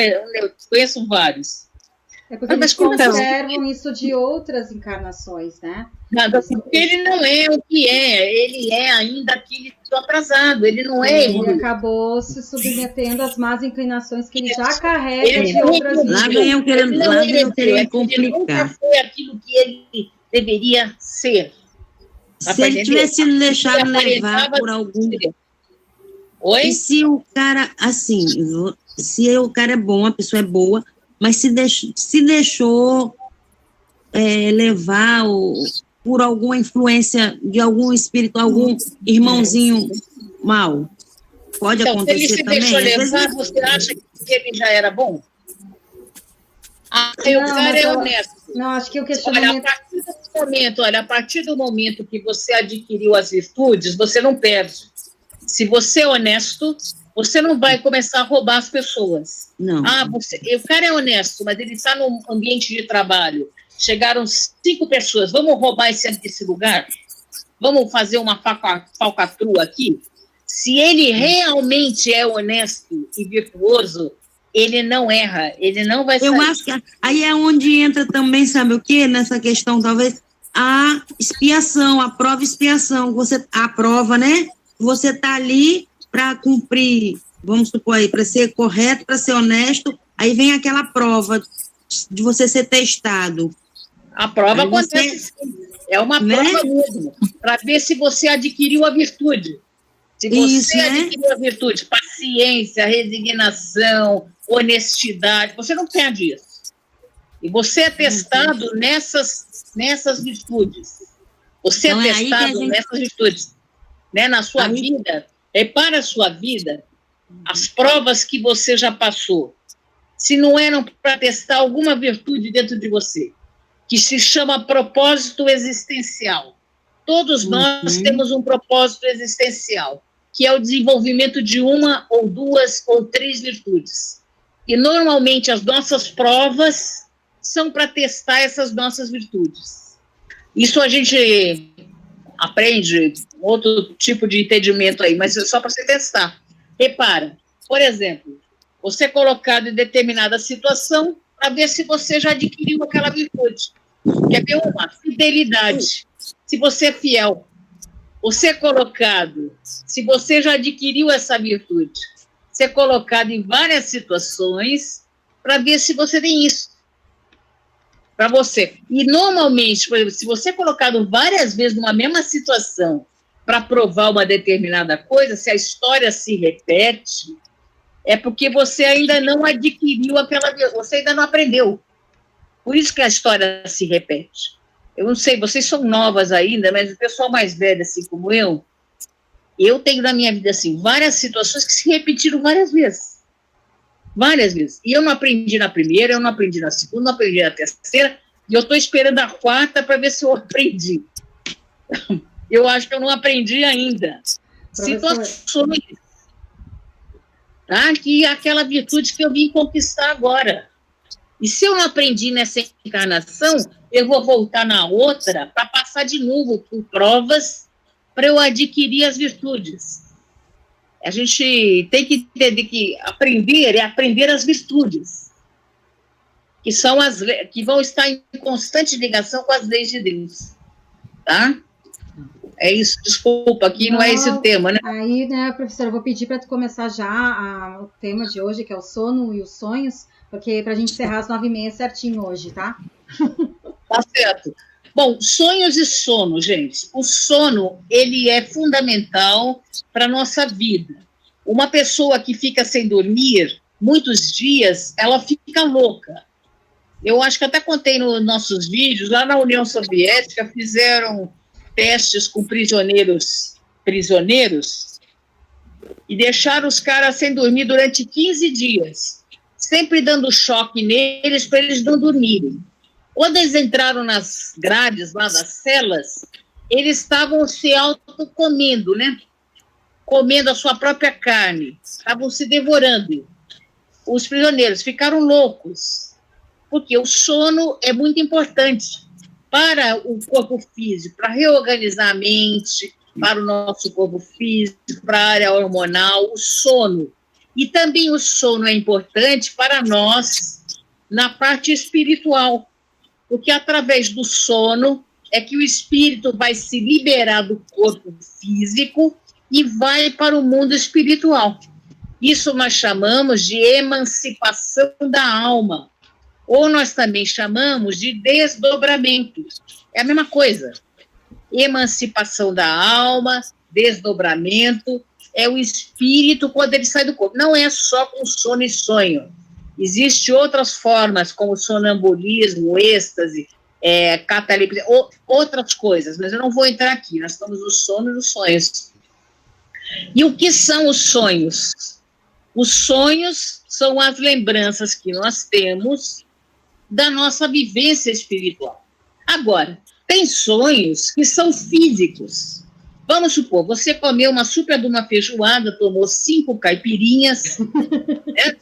conheço vários. É porque eles conservam isso de outras encarnações, né? Nada, porque ele não é o que é, ele é ainda aquele atrasado, ele não é. Ele acabou se submetendo às más inclinações que ele já carrega de outras vidas. Lá vem eu querendo complicar. Ele nunca foi aquilo que ele deveria ser. Se ele tivesse sido deixado levar por algum... Oi? E se o cara, assim, se o cara é bom, a pessoa é boa, mas se deixou levar por alguma influência de algum espírito, algum irmãozinho mau, pode acontecer também. Se ele se deixou levar, você acha que ele já era bom? O cara é honesto. Não, acho que o questionamento... Olha, a partir do momento que você adquiriu as virtudes, você não perde. Se você é honesto, você não vai começar a roubar as pessoas. Não. O cara é honesto, mas ele está num ambiente de trabalho. Chegaram 5 pessoas, vamos roubar esse lugar? Vamos fazer uma falcatrua aqui? Se ele realmente é honesto e virtuoso, ele não erra, ele não vai sair. Eu acho que aí é onde entra também, sabe o quê? Nessa questão, talvez, a expiação, a prova e expiação. A prova, né? Você está ali para cumprir, vamos supor aí, para ser correto, para ser honesto, aí vem aquela prova de você ser testado. A prova acontece sim. É uma prova mesmo, para ver se você adquiriu a virtude. Se você adquiriu a virtude, paciência, resignação, honestidade, você não perde isso. E você é testado nessas virtudes. Você então, é testado nessas virtudes. Né? Na sua vida, para a sua vida, as provas que você já passou, se não eram para testar alguma virtude dentro de você, que se chama propósito existencial. Todos nós temos um propósito existencial, que é o desenvolvimento de 1 ou 2 ou 3 virtudes. E, normalmente, as nossas provas são para testar essas nossas virtudes. Isso a gente aprende outro tipo de entendimento aí, mas é só para você testar. Repara, por exemplo, você é colocado em determinada situação para ver se você já adquiriu aquela virtude. Quer ver uma? Fidelidade. Se você é fiel. Você é colocado, se você já adquiriu essa virtude, você é colocado em várias situações para ver se você tem isso. Para você. E, normalmente, por exemplo, se você é colocado várias vezes numa mesma situação para provar uma determinada coisa, se a história se repete, é porque você ainda não adquiriu você ainda não aprendeu. Por isso que a história se repete. Eu não sei, vocês são novas ainda, mas o pessoal mais velho, assim como eu tenho na minha vida, assim, várias situações que se repetiram várias vezes. Várias vezes. E eu não aprendi na primeira, eu não aprendi na segunda, não aprendi na terceira, e eu estou esperando a 4ª para ver se eu aprendi. Eu acho que eu não aprendi ainda. Situações. Tá? Que é aquela virtude que eu vim conquistar agora. E se eu não aprendi nessa encarnação, eu vou voltar na outra para passar de novo por provas para eu adquirir as virtudes. A gente tem que entender que aprender é aprender as virtudes. que são que vão estar em constante ligação com as leis de Deus, tá? É isso, desculpa, aqui não é esse o tema, né? Aí, né, professora, eu vou pedir para tu começar já o tema de hoje, que é o sono e os sonhos, porque para a gente encerrar às 9h30 certinho hoje, tá? Tá certo. Bom, sonhos e sono, gente. O sono, ele é fundamental para a nossa vida. Uma pessoa que fica sem dormir muitos dias, ela fica louca. Eu acho que até contei nos nossos vídeos, lá na União Soviética, fizeram testes com prisioneiros e deixaram os caras sem dormir durante 15 dias, sempre dando choque neles para eles não dormirem. Quando eles entraram nas grades lá das celas, eles estavam se autocomendo, né? Comendo a sua própria carne, estavam se devorando. Os prisioneiros ficaram loucos, porque o sono é muito importante para o corpo físico, para reorganizar a mente, para o nosso corpo físico, para a área hormonal, o sono. E também o sono é importante para nós na parte espiritual, porque através do sono é que o espírito vai se liberar do corpo físico e vai para o mundo espiritual. Isso nós chamamos de emancipação da alma, ou nós também chamamos de desdobramento. É a mesma coisa. Emancipação da alma, desdobramento, é o espírito quando ele sai do corpo. Não é só com sono e sonho. Existem outras formas, como sonambulismo, êxtase, catalepsia, outras coisas, mas eu não vou entrar aqui. Nós estamos no sono e nos sonhos. E o que são os sonhos? Os sonhos são as lembranças que nós temos da nossa vivência espiritual. Agora, tem sonhos que são físicos. Vamos supor, você comeu uma super de uma feijoada, tomou 5 caipirinhas, né,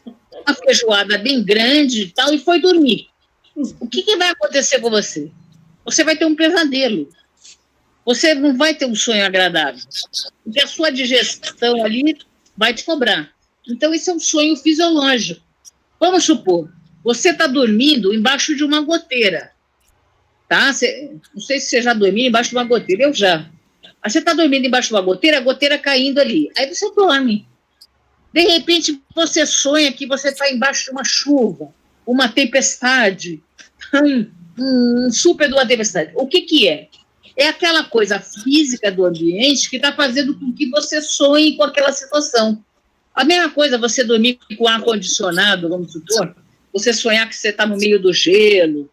uma feijoada bem grande e tal, e foi dormir. O que vai acontecer com você? Você vai ter um pesadelo. Você não vai ter um sonho agradável. Porque a sua digestão ali vai te cobrar. Então, esse é um sonho fisiológico. Vamos supor, você está dormindo embaixo de uma goteira, tá? Não sei se você já dormiu embaixo de uma goteira, eu já. Aí você está dormindo embaixo de uma goteira, a goteira caindo ali. Aí você dorme. De repente, você sonha que você está embaixo de uma chuva, uma tempestade, super de uma tempestade. O que é? É aquela coisa física do ambiente que está fazendo com que você sonhe com aquela situação. A mesma coisa você dormir com ar-condicionado, vamos supor, você sonhar que você está no meio do gelo.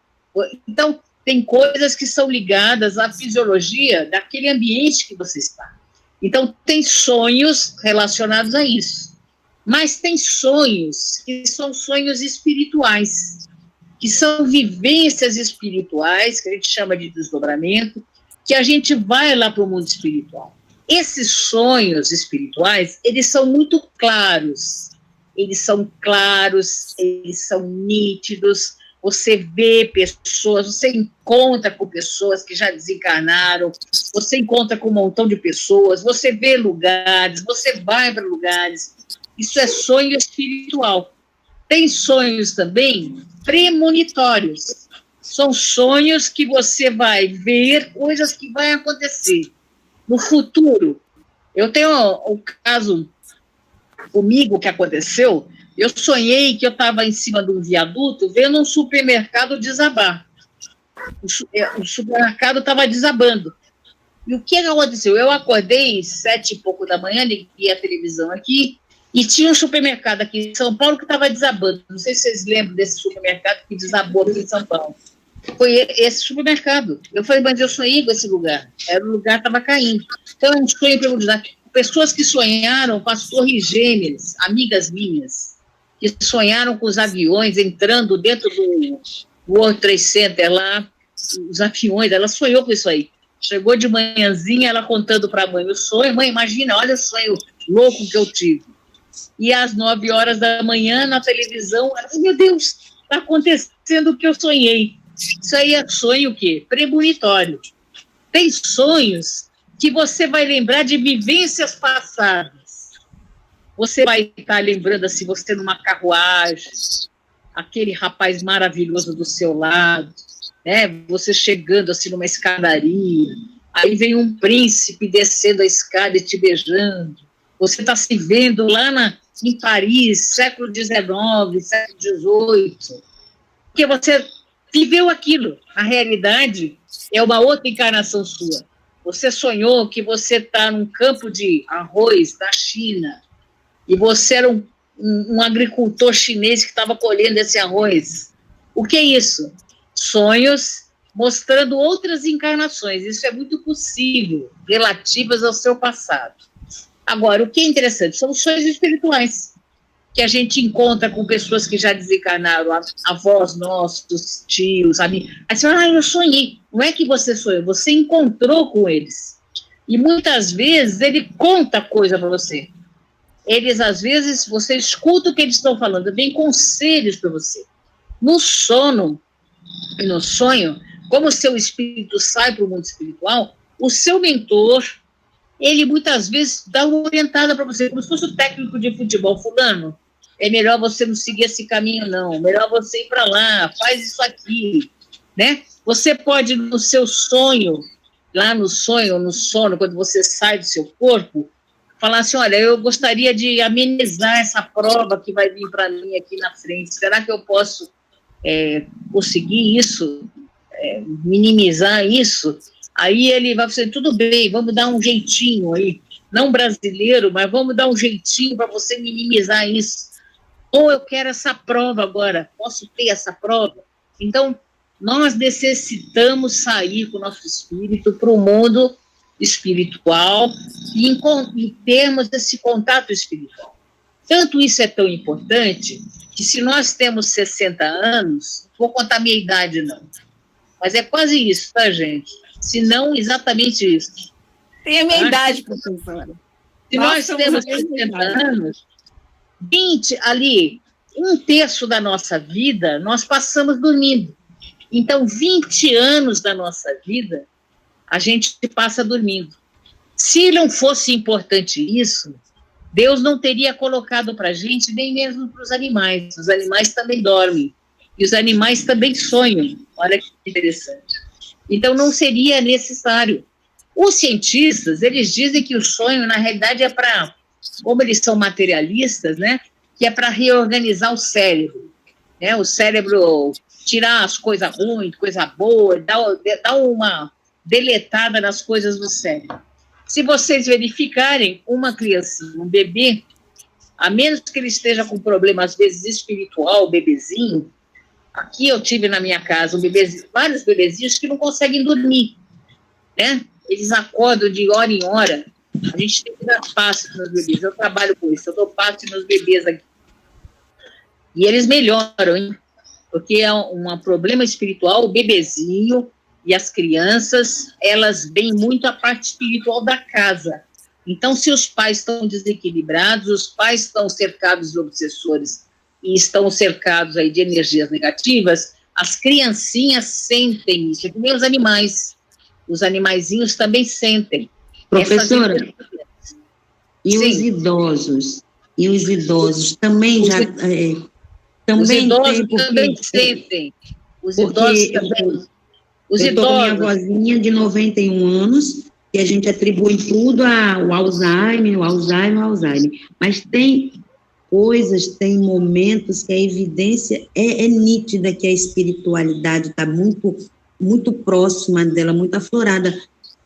Então, tem coisas que são ligadas à fisiologia daquele ambiente que você está. Então, tem sonhos relacionados a isso. Mas tem sonhos que são sonhos espirituais, que são vivências espirituais, que a gente chama de desdobramento, que a gente vai lá para o mundo espiritual. Esses sonhos espirituais, eles são muito claros, eles são nítidos, você vê pessoas, você encontra com pessoas que já desencarnaram, você encontra com um montão de pessoas, você vê lugares, você vai para lugares, isso é sonho espiritual. Tem sonhos também premonitórios, são sonhos que você vai ver coisas que vão acontecer no futuro. Eu tenho um caso comigo que aconteceu. Eu sonhei que eu estava em cima de um viaduto vendo um supermercado desabar. O supermercado estava desabando. E o que aconteceu? Eu acordei 7 e pouco da manhã, liguei a televisão aqui, e tinha um supermercado aqui em São Paulo que estava desabando. Não sei se vocês lembram desse supermercado que desabou aqui em São Paulo. Foi esse supermercado. Eu falei, mas eu sonhei com esse lugar. Era o lugar que estava caindo. Então, é um sonho para pessoas que sonharam com as torres gêmeas, amigas minhas, que sonharam com os aviões entrando dentro do World Trade Center lá, os aviões, ela sonhou com isso aí. Chegou de manhãzinha, ela contando para a mãe o sonho. Mãe, imagina, olha o sonho louco que eu tive. E às 9 horas da manhã, na televisão, ela falou, meu Deus, está acontecendo o que eu sonhei. Isso aí é sonho o quê? Premonitório. Tem sonhos que você vai lembrar de vivências passadas. Você vai estar lembrando assim, você numa carruagem, aquele rapaz maravilhoso do seu lado, né? Você chegando assim numa escadaria, aí vem um príncipe descendo a escada e te beijando. Você está se vendo lá em Paris, século XIX, século XVIII, porque você viveu aquilo. A realidade é uma outra encarnação sua. Você sonhou que você está num campo de arroz da China e você era um agricultor chinês que estava colhendo esse arroz. O que é isso? Sonhos mostrando outras encarnações. Isso é muito possível, relativas ao seu passado. Agora, o que é interessante são os sonhos espirituais, que a gente encontra com pessoas que já desencarnaram, avós nossos, tios, amigos. Aí você fala, eu sonhei. Não é que você sonhou, você encontrou com eles. E muitas vezes ele conta coisa para você. Eles, às vezes, você escuta o que eles estão falando, vem conselhos para você. No sono e no sonho, como o seu espírito sai para o mundo espiritual, o seu mentor, ele muitas vezes dá uma orientada para você, como se fosse o técnico de futebol. Fulano, é melhor você não seguir esse caminho, não. Melhor você ir para lá, faz isso aqui, né? Você pode, no seu sonho, lá no sonho, no sono, quando você sai do seu corpo, falar assim, olha, eu gostaria de amenizar essa prova que vai vir para mim aqui na frente. Será que eu posso conseguir isso, minimizar isso? Aí ele vai dizer, tudo bem, vamos dar um jeitinho aí. Não brasileiro, mas vamos dar um jeitinho para você minimizar isso. Ou eu quero essa prova agora, posso ter essa prova? Então, nós necessitamos sair com o nosso espírito para o mundo espiritual e termos esse contato espiritual. Tanto isso é tão importante que se nós temos 60 anos, não vou contar a minha idade não, mas é quase isso, tá, gente? Se não exatamente isso. Tem a minha idade, professora. Se nós temos 60 anos, 20 ali, 1/3 da nossa vida, nós passamos dormindo. Então, 20 anos da nossa vida, a gente passa dormindo. Se não fosse importante isso, Deus não teria colocado para a gente, nem mesmo para os animais. Os animais também dormem. E os animais também sonham. Olha que interessante. Então, não seria necessário. Os cientistas, eles dizem que o sonho, na realidade, é para, como eles são materialistas, né, que é para reorganizar o cérebro. Né, o cérebro tirar as coisas ruins, coisa boa, dar uma deletada nas coisas do cérebro. Se vocês verificarem, uma criancinha, um bebê, a menos que ele esteja com problema, às vezes, espiritual, o bebezinho, aqui eu tive na minha casa vários bebezinhos que não conseguem dormir, né? Eles acordam de hora em hora. A gente tem que dar passe nos bebês. Eu trabalho com isso, eu dou passe nos bebês aqui. E eles melhoram, hein? Porque é um problema espiritual, o bebezinho e as crianças, elas veem muito a parte espiritual da casa. Então, se os pais estão desequilibrados, os pais estão cercados de obsessores e estão cercados aí de energias negativas, as criancinhas sentem isso, é que nem os animais. Os animaizinhos também sentem. Professora, e os idosos? E os idosos também já... os idosos também sentem. Os idosos também. Os eu estou com minha idosos. vozinha de 91 anos, que a gente atribui tudo ao Alzheimer, mas tem coisas, tem momentos que a evidência é nítida que a espiritualidade está muito, muito próxima dela, muito aflorada,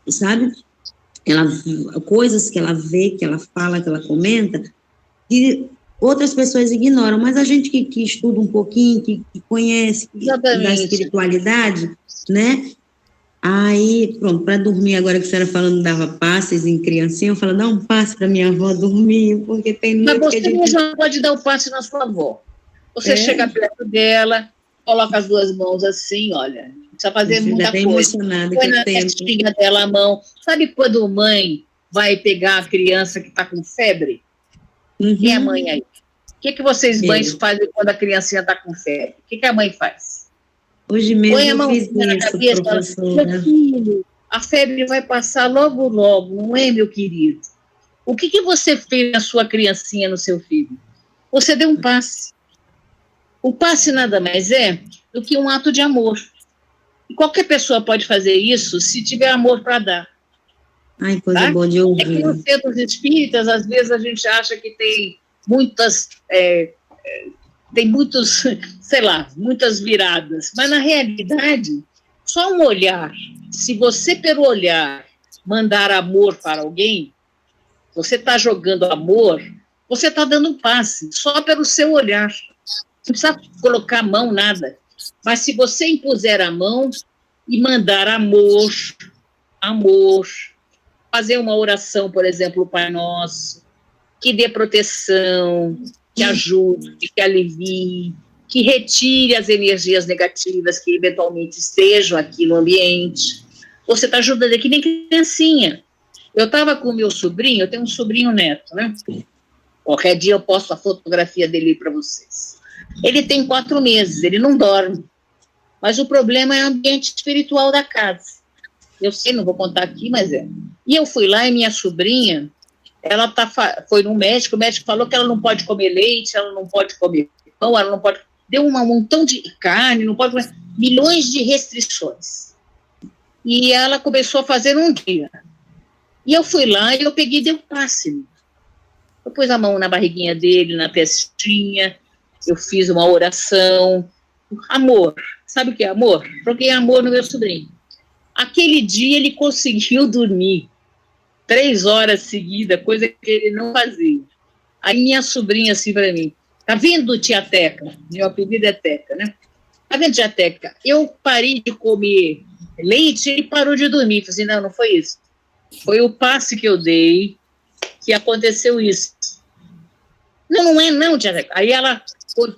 sabe? Coisas que ela vê, que ela fala, que ela comenta, que outras pessoas ignoram, mas a gente que estuda um pouquinho, que conhece da espiritualidade, né? Aí, pronto, para dormir, agora que a senhora falando, dava passes em criancinha, eu falo, dá um passe para minha avó dormir, porque tem noite mas você que a gente... já pode dar o passe na sua avó. Você chega perto dela, coloca as duas mãos assim, olha, não precisa fazer muita coisa. Põe na testinha dela a mão. Sabe quando a mãe vai pegar a criança que está com febre? Quem é a mãe aí? O que vocês mães fazem quando a criancinha está com febre? O que a mãe faz? Hoje mesmo põe a mão na cabeça, professora. Meu filho, a febre vai passar logo, logo, não é, meu querido? O que você fez na sua criancinha, no seu filho? Você deu um passe. O passe nada mais é do que um ato de amor. E qualquer pessoa pode fazer isso se tiver amor para dar. Ai, coisa boa de ouvir. É que nos centros espíritas, às vezes, a gente acha que tem muitos, sei lá, muitas viradas. Mas, na realidade, só um olhar. Se você, pelo olhar, mandar amor para alguém, você está jogando amor, você está dando um passe, só pelo seu olhar. Não precisa colocar a mão, nada. Mas se você impuser a mão e mandar amor, fazer uma oração, por exemplo, o Pai Nosso, que dê proteção, que ajude, que alivie, que retire as energias negativas que eventualmente estejam aqui no ambiente. Você está ajudando aqui nem criancinha. Eu estava com o meu sobrinho, eu tenho um sobrinho neto, né? Qualquer dia eu posto a fotografia dele para vocês. Ele tem 4 meses, ele não dorme. Mas o problema é o ambiente espiritual da casa. Eu sei, não vou contar aqui, mas é. E eu fui lá e minha sobrinha, ela foi no médico, o médico falou que ela não pode comer leite, ela não pode comer pão, ela não pode... Deu um montão de carne, não pode comer... Milhões de restrições. E ela começou a fazer um dia. E eu fui lá e eu peguei e dei um passe. Eu pus a mão na barriguinha dele, na testinha, eu fiz uma oração. Amor. Sabe o que é amor? Joguei amor no meu sobrinho. Aquele dia ele conseguiu dormir 3 horas seguidas, coisa que ele não fazia. Aí minha sobrinha assim para mim, tá vendo, tia Teca? Meu apelido é Teca, né? Tá vendo, tia Teca? Eu parei de comer leite e ele parou de dormir. Eu falei assim, não foi isso. Foi o passe que eu dei que aconteceu isso. Não é não, tia Teca. Aí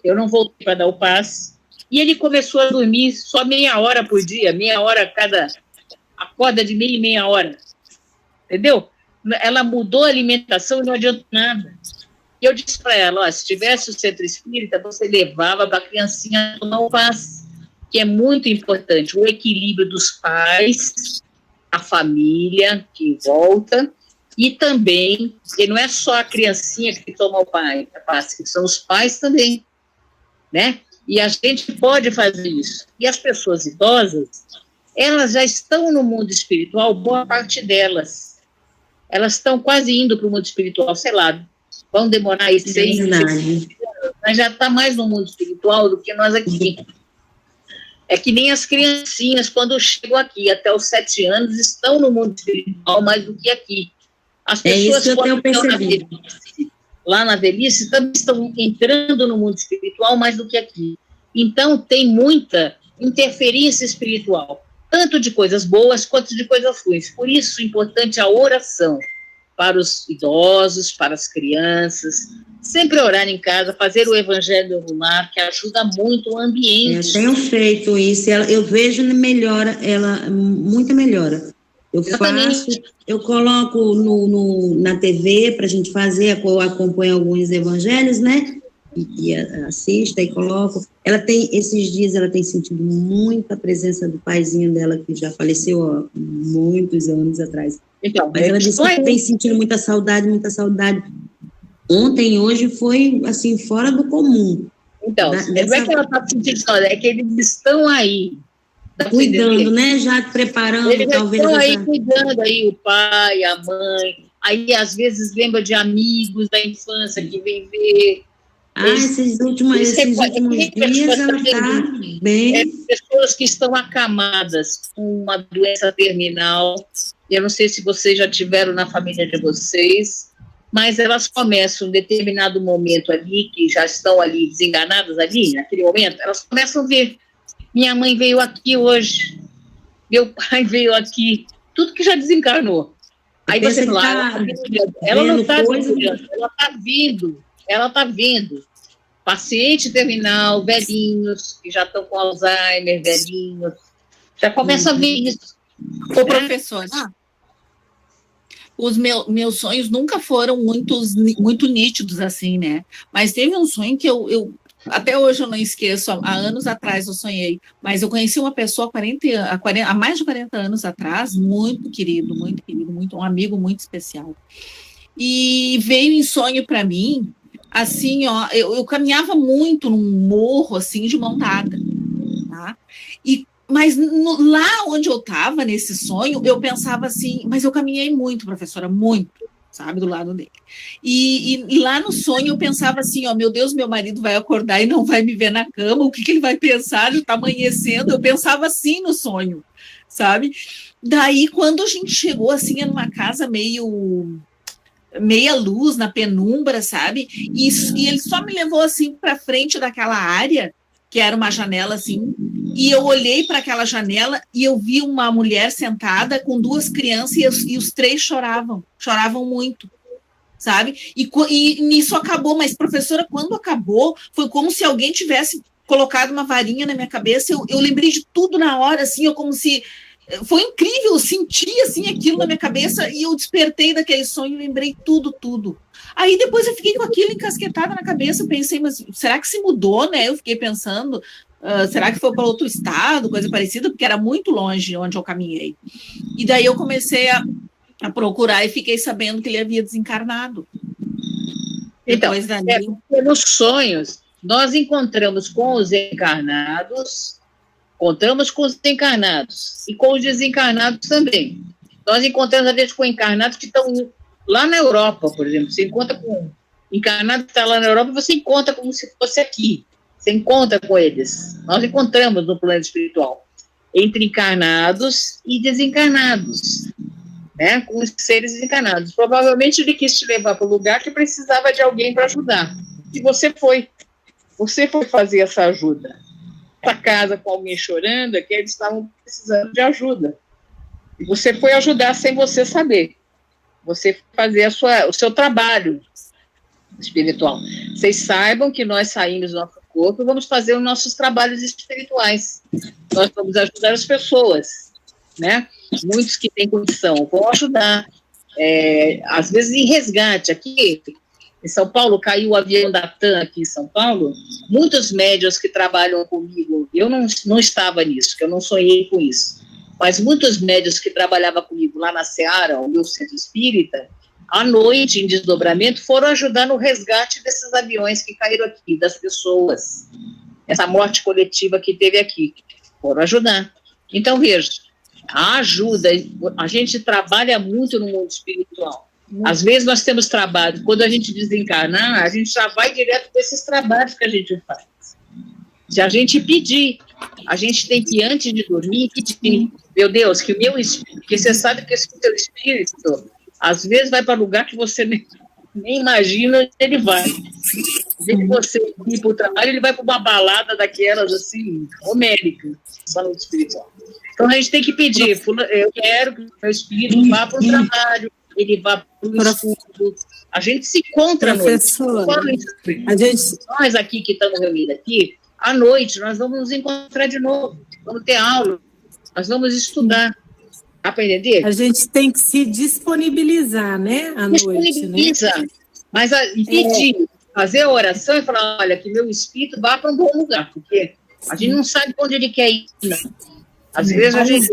eu não voltei para dar o passe. E ele começou a dormir só meia hora por dia, meia hora cada... Acorda de meia em meia hora. Entendeu? Ela mudou a alimentação e não adianta nada. E eu disse para ela, se tivesse o centro espírita, você levava para a criancinha tomar o passe, que é muito importante. O equilíbrio dos pais, a família que volta, e também, porque não é só a criancinha que toma o passe, são os pais também, né? E a gente pode fazer isso. E as pessoas idosas, elas já estão no mundo espiritual, boa parte delas. Elas estão quase indo para o mundo espiritual, sei lá, vão demorar aí 6 anos, mas já está mais no mundo espiritual do que nós aqui. É que nem as criancinhas, quando chegam aqui, até os 7 anos, estão no mundo espiritual mais do que aqui. As pessoas isso que eu tenho percebido. Lá na velhice, também estão entrando no mundo espiritual mais do que aqui. Então, tem muita interferência espiritual, tanto de coisas boas quanto de coisas ruins. Por isso, é importante a oração para os idosos, para as crianças, sempre orar em casa, fazer o evangelho no lar, que ajuda muito o ambiente. Eu tenho feito isso, eu vejo melhora, muita melhora. Eu coloco na TV para a gente fazer, eu acompanho alguns evangelhos, né? E assista e coloco. Esses dias ela tem sentido muita presença do paizinho dela, que já faleceu há muitos anos atrás. Então, mas ela disse que tem sentido muita saudade, muita saudade. Ontem e hoje foi, assim, fora do comum. Então, não é que ela está sentindo saudade, é que eles estão aí. Cuidando, né? Já preparando, eles talvez. Estão aí cuidando, aí o pai, a mãe. Aí, às vezes, lembra de amigos da infância que vem ver. Esses últimos dias ela está bem. Pessoas que estão acamadas com uma doença terminal. Eu não sei se vocês já tiveram na família de vocês, mas elas começam, em determinado momento ali, que já estão ali desenganadas ali, naquele momento, elas começam a ver. Minha mãe veio aqui hoje, meu pai veio aqui, tudo que já desencarnou. Aí você fala, ela não está desengranando, ela está vindo. Paciente terminal, velhinhos, que já estão com Alzheimer, velhinhos, já começa a ver isso. Ô, professor, os meus sonhos nunca foram muito nítidos assim, né? Mas teve um sonho que eu até hoje eu não esqueço, há anos atrás eu sonhei, mas eu conheci uma pessoa há mais de 40 anos atrás, muito querido, um amigo muito especial. E veio em sonho para mim assim, ó, eu caminhava muito num morro, assim, de mão dada, tá? Mas lá onde eu estava, nesse sonho, eu pensava assim, mas eu caminhei muito, professora, muito, sabe, do lado dele. E lá no sonho eu pensava assim, ó, meu Deus, meu marido vai acordar e não vai me ver na cama, o que ele vai pensar? Está amanhecendo. Eu pensava assim no sonho, sabe? Daí, quando a gente chegou, assim, numa casa meia luz, na penumbra, sabe? E ele só me levou, assim, para frente daquela área, que era uma janela, assim, e eu olhei para aquela janela e eu vi uma mulher sentada com 2 crianças e os 3 choravam muito, sabe? E nisso acabou, mas, professora, quando acabou, foi como se alguém tivesse colocado uma varinha na minha cabeça, eu lembrei de tudo na hora, assim, eu como se... Foi incrível, eu senti, assim, aquilo na minha cabeça e eu despertei daquele sonho e lembrei tudo. Aí depois eu fiquei com aquilo encasquetado na cabeça, eu pensei, mas será que se mudou, né? Eu fiquei pensando, será que foi para outro estado, coisa parecida, porque era muito longe onde eu caminhei. E daí eu comecei a procurar e fiquei sabendo que ele havia desencarnado. Então, nos sonhos, nós encontramos com os encarnados, contamos com os encarnados e com os desencarnados também. Nós encontramos, às vezes, com encarnados que estão lá na Europa, por exemplo. Você encontra com encarnado que está lá na Europa, você encontra como se fosse aqui. Você encontra com eles. Nós encontramos no plano espiritual entre encarnados e desencarnados, né? Com os seres desencarnados. Provavelmente ele quis te levar para o lugar que precisava de alguém para ajudar. E você foi. Você foi fazer essa ajuda. Para casa com alguém chorando, que eles estavam precisando de ajuda. E você foi ajudar sem você saber. Você fazer o seu trabalho espiritual. Vocês saibam que nós saímos do nosso corpo e vamos fazer os nossos trabalhos espirituais. Nós vamos ajudar as pessoas, né? Muitos que têm condição vão ajudar. Às vezes em resgate. Aqui em São Paulo, caiu o avião da TAM aqui em São Paulo. Muitos médiuns que trabalham comigo, eu não estava nisso, que eu não sonhei com isso. Mas muitos médiuns que trabalhavam comigo lá na Seara, o meu centro espírita, à noite, em desdobramento, foram ajudar no resgate desses aviões que caíram aqui, das pessoas. Essa morte coletiva que teve aqui. Foram ajudar. Então, veja, a ajuda, a gente trabalha muito no mundo espiritual. Às vezes nós temos trabalho, quando a gente desencarnar, a gente já vai direto para esses trabalhos que a gente faz. Se a gente pedir, a gente tem que, antes de dormir, pedir, meu Deus, que o meu espírito, porque você sabe que esse teu espírito, às vezes vai para lugar que você nem imagina onde ele vai. Se você ir para o trabalho, ele vai para uma balada daquelas, assim, homéricas, só no espiritual. Então a gente tem que pedir, eu quero que o meu espírito vá para o trabalho, ele vai para o estudo. A gente se encontra à noite. Nós aqui que estamos reunidos aqui, à noite nós vamos nos encontrar de novo, vamos ter aula, nós vamos estudar. Dá para entender? A gente tem que se disponibilizar, né, à noite, né? Mas pedir, fazer a oração e falar, olha, que meu espírito vá para um bom lugar, porque a gente não sabe para onde ele quer ir. Às vezes a gente...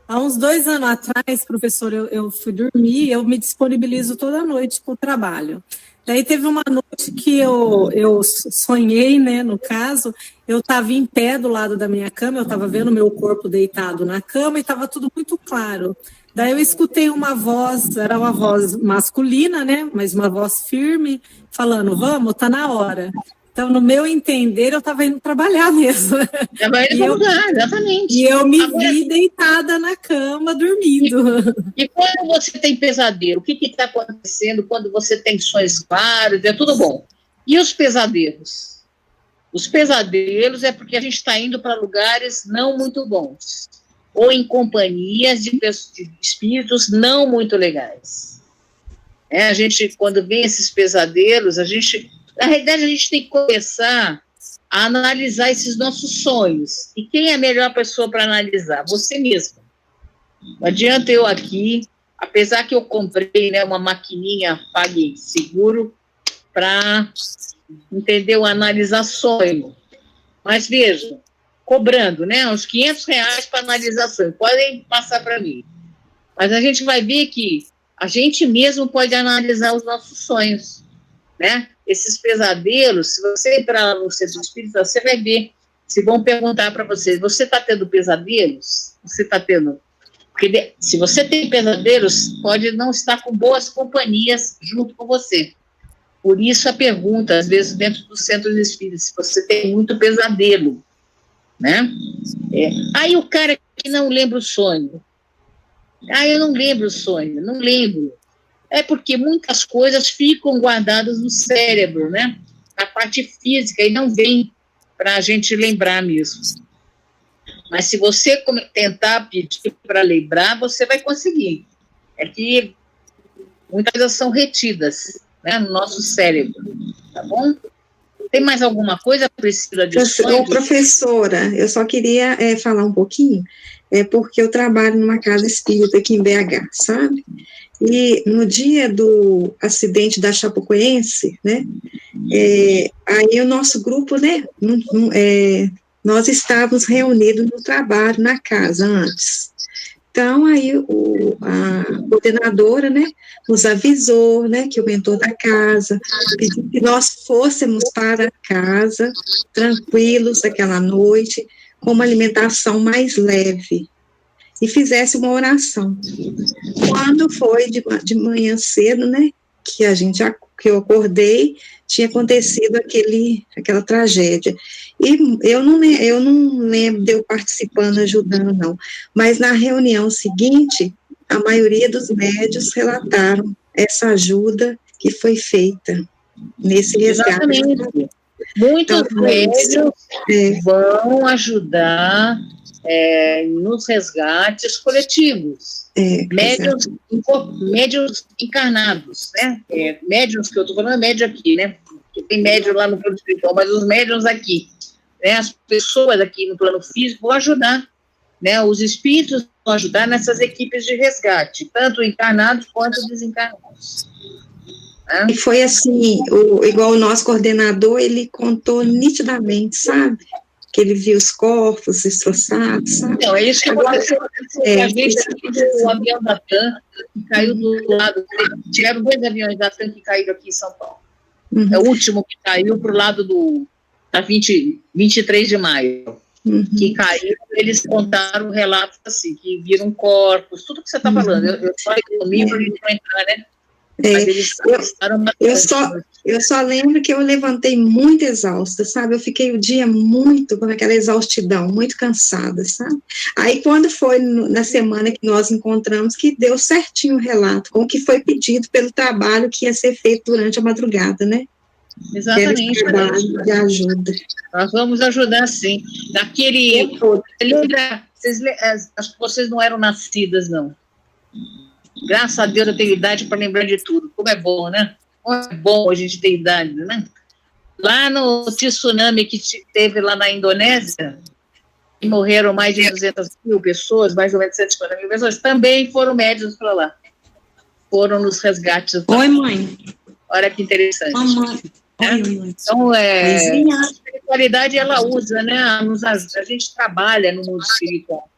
Há uns 2 anos atrás, professor, eu fui dormir, eu me disponibilizo toda noite para o trabalho. Daí teve uma noite que eu sonhei, né, no caso, eu estava em pé do lado da minha cama, eu estava vendo meu corpo deitado na cama e estava tudo muito claro. Daí eu escutei uma voz, era uma voz masculina, né, mas uma voz firme, falando, vamos, tá na hora. Então, no meu entender, eu estava indo trabalhar mesmo. Exatamente. E eu me vi deitada na cama, dormindo. E quando você tem pesadelo, o que está acontecendo quando você tem sonhos claros? É tudo bom. E os pesadelos? Os pesadelos é porque a gente está indo para lugares não muito bons. Ou em companhias de espíritos não muito legais. A gente, quando vem esses pesadelos, na realidade, a gente tem que começar a analisar esses nossos sonhos. E quem é a melhor pessoa para analisar? Você mesmo. Não adianta eu aqui, apesar que eu comprei, né, uma maquininha PagSeguro para, entendeu, analisar sonho. Mas veja, cobrando, né, uns R$500 para analisar sonho. Podem passar para mim. Mas a gente vai ver que a gente mesmo pode analisar os nossos sonhos, né? esses pesadelos, se você entrar no centro espírita, você vai ver, se vão perguntar para você está tendo pesadelos? Você está tendo... Porque se você tem pesadelos, pode não estar com boas companhias junto com você. Por isso a pergunta, às vezes, dentro dos centros espíritas, se você tem muito pesadelo, né? Aí o cara que não lembra o sonho. Eu não lembro o sonho, não lembro. É porque muitas coisas ficam guardadas no cérebro, né? Na parte física, e não vem para a gente lembrar mesmo. Mas se você tentar pedir para lembrar, você vai conseguir. É que muitas coisas são retidas, né, no nosso cérebro, tá bom? Tem mais alguma coisa, Priscila, de sonhos? Professora, eu só queria falar um pouquinho, porque eu trabalho numa casa espírita aqui em BH, sabe? E no dia do acidente da Chapecoense, né, aí o nosso grupo, né, nós estávamos reunidos no trabalho, na casa, antes. Então, aí a coordenadora, né, nos avisou, né, que o mentor da casa pediu que nós fôssemos para casa, tranquilos aquela noite, com uma alimentação mais leve, e fizesse uma oração. Quando foi de manhã cedo, né, que eu acordei, tinha acontecido aquela tragédia. E eu não lembro de eu participando, ajudando, não. Mas na reunião seguinte, a maioria dos médios relataram essa ajuda que foi feita nesse resgate. Exatamente. Muitos médios vão ajudar nos resgates coletivos. Médios encarnados, né? Médios que eu estou falando, médio aqui, né? Porque tem médio lá no plano espiritual, mas os médios aqui, né? As pessoas aqui no plano físico vão ajudar, né? Os espíritos vão ajudar nessas equipes de resgate, tanto encarnados quanto desencarnados. Né? E foi assim, igual o nosso coordenador, ele contou nitidamente, sabe? Que ele viu os corpos destroçados, sabe? Então, é isso que aconteceu. A gente viu o avião da TAM que caiu do lado. Tiveram 2 aviões da TAM que caíram aqui em São Paulo. Uhum. É o último que caiu para o lado da 23 de maio. Uhum. Que caiu, eles contaram relatos assim, que viram corpos, tudo que você está falando. Eu só economia para a gente não entrar, né? Mas eles eu só lembro que eu levantei muito exausta, sabe? Eu fiquei o dia muito com aquela exaustidão, muito cansada, sabe? Aí quando foi na semana que nós encontramos, que deu certinho o relato, com o que foi pedido pelo trabalho que ia ser feito durante a madrugada, né? Exatamente. De ajuda. Nós vamos ajudar, sim. Vocês não eram nascidas, não. Graças a Deus eu tenho idade para lembrar de tudo. Como é bom, né? Como é bom a gente ter idade, né? Lá no tsunami que teve lá na Indonésia, que morreram mais de 200 mil pessoas, mais ou menos 150 mil pessoas, também foram médicos para lá. Foram nos resgates. Oi, mãe. Olha que interessante. Mamãe. Então, a espiritualidade, ela usa, né? A gente trabalha no mundo espiritual.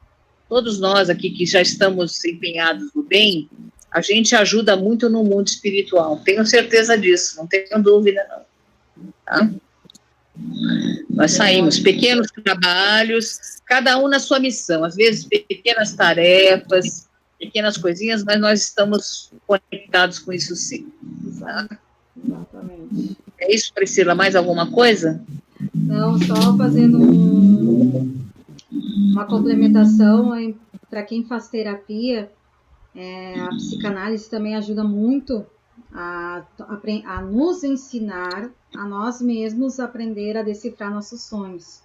Todos nós aqui que já estamos empenhados no bem, a gente ajuda muito no mundo espiritual. Tenho certeza disso, não tenho dúvida, não. Tá? Nós saímos, pequenos trabalhos, cada um na sua missão. Às vezes, pequenas tarefas, pequenas coisinhas, mas nós estamos conectados com isso, sim. Tá? Exatamente. É isso, Priscila? Mais alguma coisa? Não, só fazendo uma complementação para quem faz terapia, a psicanálise também ajuda muito a nos ensinar a nós mesmos aprender a decifrar nossos sonhos.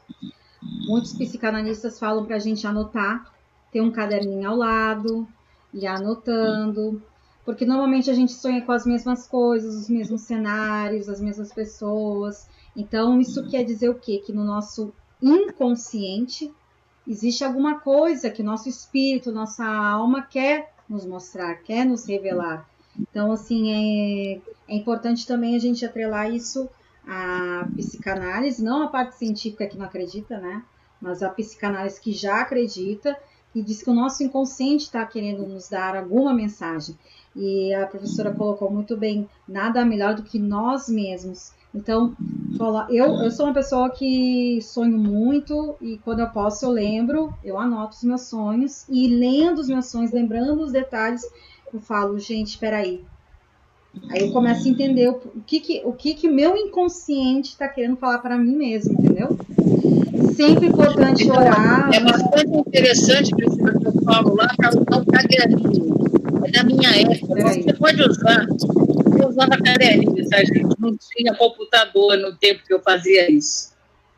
Muitos psicanalistas falam para a gente anotar, ter um caderninho ao lado, e anotando, porque normalmente a gente sonha com as mesmas coisas, os mesmos cenários, as mesmas pessoas. Então isso quer dizer o quê? Que no nosso inconsciente existe alguma coisa que nosso espírito, nossa alma quer nos mostrar, quer nos revelar. Então, assim, é importante também a gente atrelar isso à psicanálise, não a parte científica que não acredita, né? Mas a psicanálise que já acredita, e diz que o nosso inconsciente está querendo nos dar alguma mensagem. E a professora colocou muito bem, nada melhor do que nós mesmos. Então, eu sou uma pessoa que sonho muito, e quando eu posso eu lembro, eu anoto os meus sonhos, e lendo os meus sonhos, lembrando os detalhes, eu falo, gente, espera aí. Aí eu começo a entender o que meu inconsciente está querendo falar para mim mesmo, entendeu? Sempre importante orar. É bastante interessante, professor, que eu falo lá para usar o caderninho. É da minha época. Você pode usar. Eu usava caderninho, tá, gente? Não tinha computador no tempo que eu fazia isso.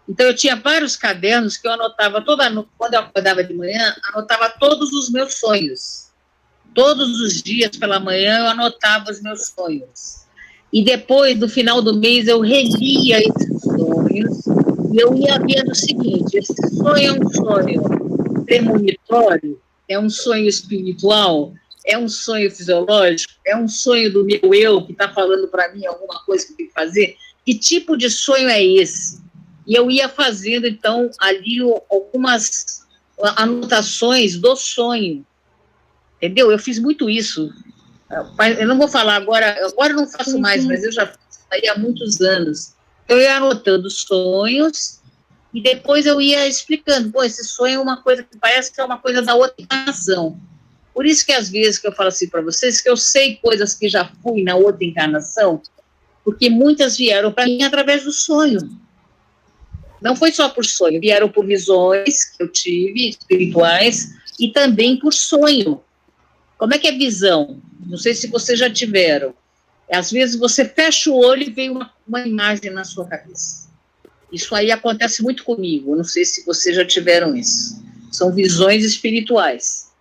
Então, eu tinha vários cadernos que eu anotava quando eu acordava de manhã, anotava todos os meus sonhos. Todos os dias pela manhã eu anotava os meus sonhos. E depois, no final do mês, eu relia esses sonhos e eu ia vendo o seguinte: esse sonho é um sonho premonitório, é um sonho espiritual, é um sonho fisiológico, é um sonho do meu eu que está falando para mim alguma coisa que eu tenho que fazer. Que tipo de sonho é esse? E eu ia fazendo, então, ali algumas anotações do sonho. Entendeu? Eu fiz muito isso. Eu não vou falar agora eu não faço mais, mas eu já fiz aí há muitos anos. Eu ia anotando sonhos e depois eu ia explicando. Pô, esse sonho é uma coisa que parece que é uma coisa da outra encarnação. Por isso que às vezes que eu falo assim para vocês, que eu sei coisas que já fui na outra encarnação, porque muitas vieram para mim através do sonho. Não foi só por sonho, vieram por visões que eu tive, espirituais, e também por sonho. Como é que é visão? Não sei se vocês já tiveram. Às vezes você fecha o olho e vem uma imagem na sua cabeça. Isso aí acontece muito comigo. Não sei se vocês já tiveram isso. São visões espirituais.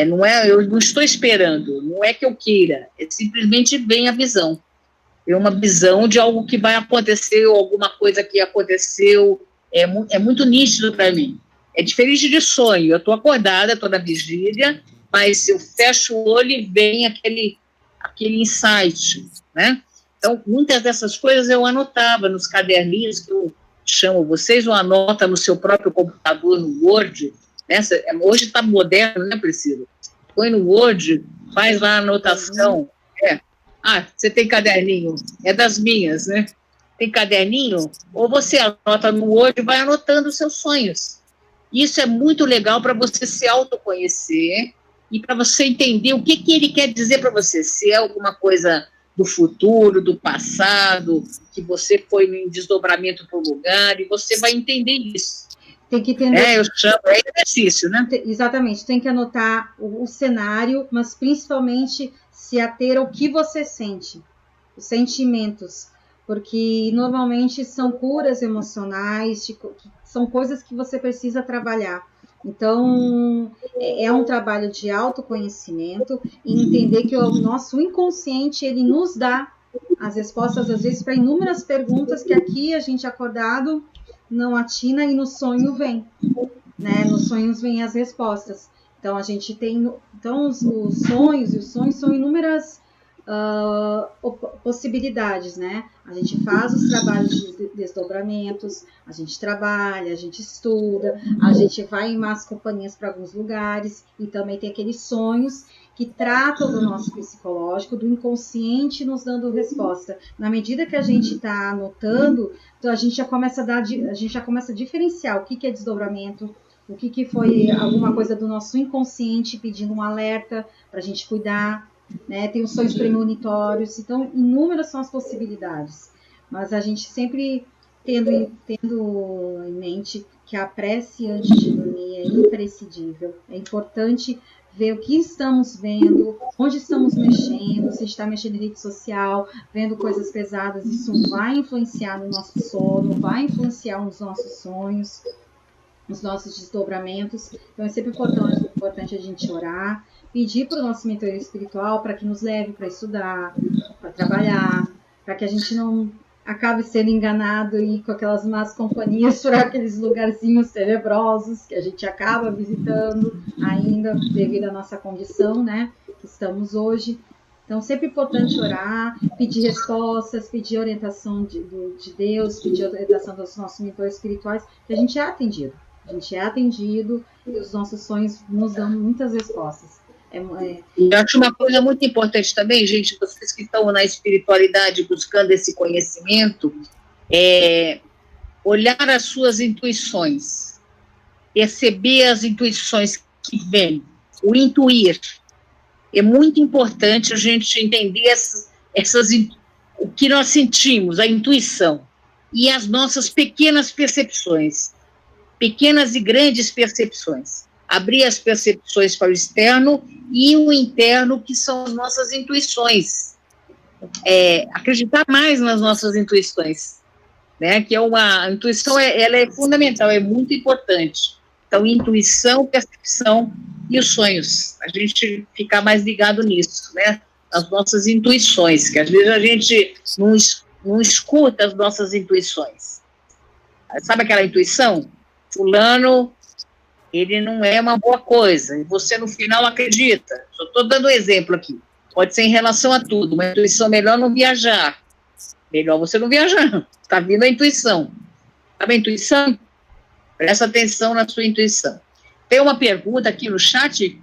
Não é, eu não estou esperando, não é que eu queira. Simplesmente vem a visão. É uma visão de algo que vai acontecer, ou alguma coisa que aconteceu. É muito nítido para mim. É diferente de sonho. Eu estou acordada, estou na vigília, mas eu fecho o olho e vem aquele insight, né? Então, muitas dessas coisas eu anotava nos caderninhos que eu chamo vocês, ou anota no seu próprio computador, no Word, né? Hoje está moderno, né, Priscila? Põe no Word, faz lá a anotação. Você tem caderninho? É das minhas, né? Tem caderninho? Ou você anota no Word e vai anotando os seus sonhos. Isso é muito legal para você se autoconhecer e para você entender o que ele quer dizer para você. Se é alguma coisa do futuro, do passado, que você foi em desdobramento para o lugar, e você vai entender isso. Tem que entender. Eu chamo, é exercício, né? Exatamente, tem que anotar o cenário, mas principalmente se ater ao que você sente, os sentimentos, porque normalmente são curas emocionais, são coisas que você precisa trabalhar. Então, é um trabalho de autoconhecimento e entender que o nosso inconsciente, ele nos dá as respostas, às vezes, para inúmeras perguntas que aqui a gente acordado não atina e no sonho vem, né? Nos sonhos vêm as respostas. Então, a gente tem... Então, os sonhos são inúmeras possibilidades, né? A gente faz os trabalhos de desdobramentos, a gente trabalha, a gente estuda, a gente vai em más companhias para alguns lugares, e também tem aqueles sonhos que tratam do nosso psicológico, do inconsciente nos dando resposta. Na medida que a gente está anotando, então a gente já começa a diferenciar o que é desdobramento, o que foi alguma coisa do nosso inconsciente pedindo um alerta para a gente cuidar, né? Tem os sonhos premonitórios, então inúmeras são as possibilidades, mas a gente sempre tendo em mente que a prece antes de dormir é imprescindível. É importante ver o que estamos vendo, onde estamos mexendo, se está mexendo em rede social, vendo coisas pesadas, isso vai influenciar no nosso sono, vai influenciar nos nossos sonhos, nos nossos desdobramentos. Então é sempre importante a gente orar, pedir para o nosso mentor espiritual para que nos leve para estudar, para trabalhar, para que a gente não acabe sendo enganado e ir com aquelas más companhias para aqueles lugarzinhos tenebrosos que a gente acaba visitando ainda devido à nossa condição, né, que estamos hoje. Então, sempre importante orar, pedir respostas, pedir orientação de Deus, pedir orientação dos nossos mentores espirituais, que a gente é atendido. A gente é atendido e os nossos sonhos nos dão muitas respostas. Eu acho uma coisa muito importante também, gente, vocês que estão na espiritualidade buscando esse conhecimento, olhar as suas intuições, perceber as intuições que vêm, o intuir. É muito importante a gente entender o que nós sentimos, a intuição, e as nossas pequenas percepções, pequenas e grandes percepções. Abrir as percepções para o externo e o interno, que são as nossas intuições. Acreditar mais nas nossas intuições, né? Que a intuição ela é fundamental, é muito importante. Então, intuição, percepção e os sonhos. A gente ficar mais ligado nisso, né? As nossas intuições, que às vezes a gente não escuta as nossas intuições. Sabe aquela intuição? Fulano, ele não é uma boa coisa, e você no final acredita. Só estou dando um exemplo aqui. Pode ser em relação a tudo, uma intuição melhor não viajar. Melhor você não viajar. Está vindo a intuição. Sabe a intuição? Presta atenção na sua intuição. Tem uma pergunta aqui no chat,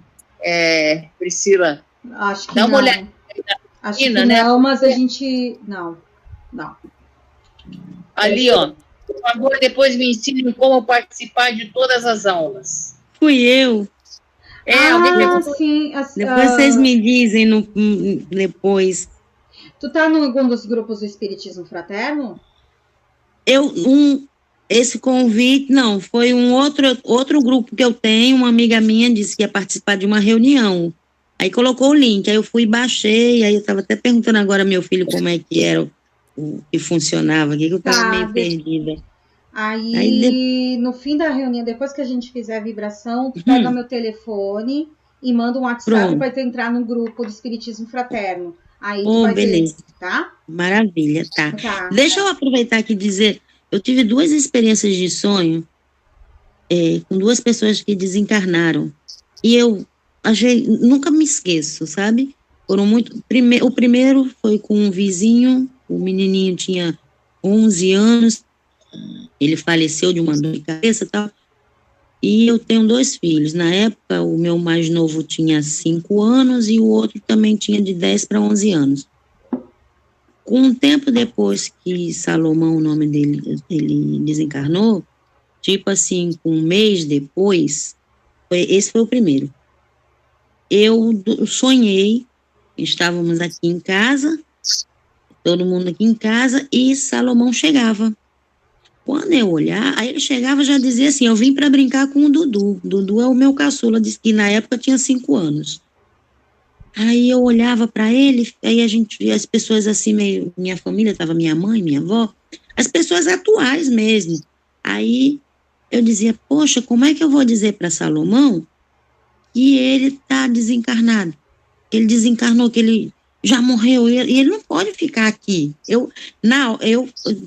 Priscila. Acho que dá uma não. olhada. Acho que não, mas a gente... Não. Ali, ó. Por favor, depois me ensinem como participar de todas as aulas. Fui eu. Sim. Depois vocês me dizem depois. Tu tá em algum dos grupos do Espiritismo Fraterno? Esse convite, não, foi um outro grupo que eu tenho, uma amiga minha disse que ia participar de uma reunião. Aí colocou o link, aí eu fui e baixei, aí eu estava até perguntando agora ao meu filho como é que era o que funcionava aqui, que eu estava meio perdida. Aí no fim da reunião, depois que a gente fizer a vibração, tu pega meu telefone e manda um WhatsApp para tu entrar no grupo do Espiritismo Fraterno. Aí tu vai beleza. ver, tá? Maravilha, tá. Deixa eu aproveitar aqui e dizer, eu tive 2 experiências de sonho com 2 pessoas que desencarnaram. E eu nunca me esqueço, sabe? Foram o primeiro foi com um vizinho, o menininho tinha 11 anos, ele faleceu de uma dor de cabeça e tal. E eu tenho 2 filhos. Na época, o meu mais novo tinha 5 anos e o outro também tinha de 10 para 11 anos. Com um tempo depois que Salomão, o nome dele, ele desencarnou, tipo assim, com um mês depois, esse foi o primeiro. Eu sonhei, estávamos aqui em casa, todo mundo aqui em casa, e Salomão chegava. Quando eu olhar, aí ele chegava e já dizia assim, eu vim para brincar com o Dudu. Dudu é o meu caçula, disse que na época tinha 5 anos. Aí eu olhava para ele, aí as pessoas assim, meio, minha família, estava minha mãe, minha avó, as pessoas atuais mesmo. Aí eu dizia, poxa, como é que eu vou dizer para Salomão que ele está desencarnado? Ele desencarnou, que ele já morreu, e ele não pode ficar aqui. Eu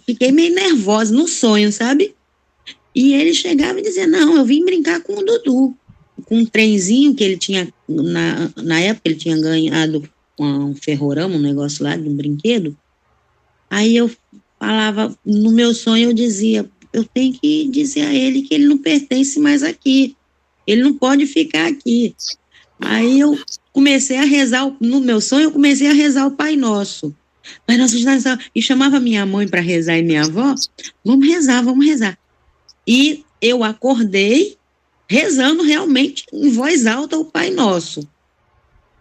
fiquei meio nervosa no sonho, sabe? E ele chegava e dizia, não, eu vim brincar com o Dudu, com um trenzinho que ele tinha, na época ele tinha ganhado um ferrorama, um negócio lá, de um brinquedo. Aí eu falava, no meu sonho eu dizia, eu tenho que dizer a ele que ele não pertence mais aqui, ele não pode ficar aqui. Aí eu comecei a rezar, no meu sonho eu comecei a rezar o Pai Nosso. Pai Nosso, e chamava minha mãe para rezar e minha avó, vamos rezar. E eu acordei rezando realmente em voz alta o Pai Nosso,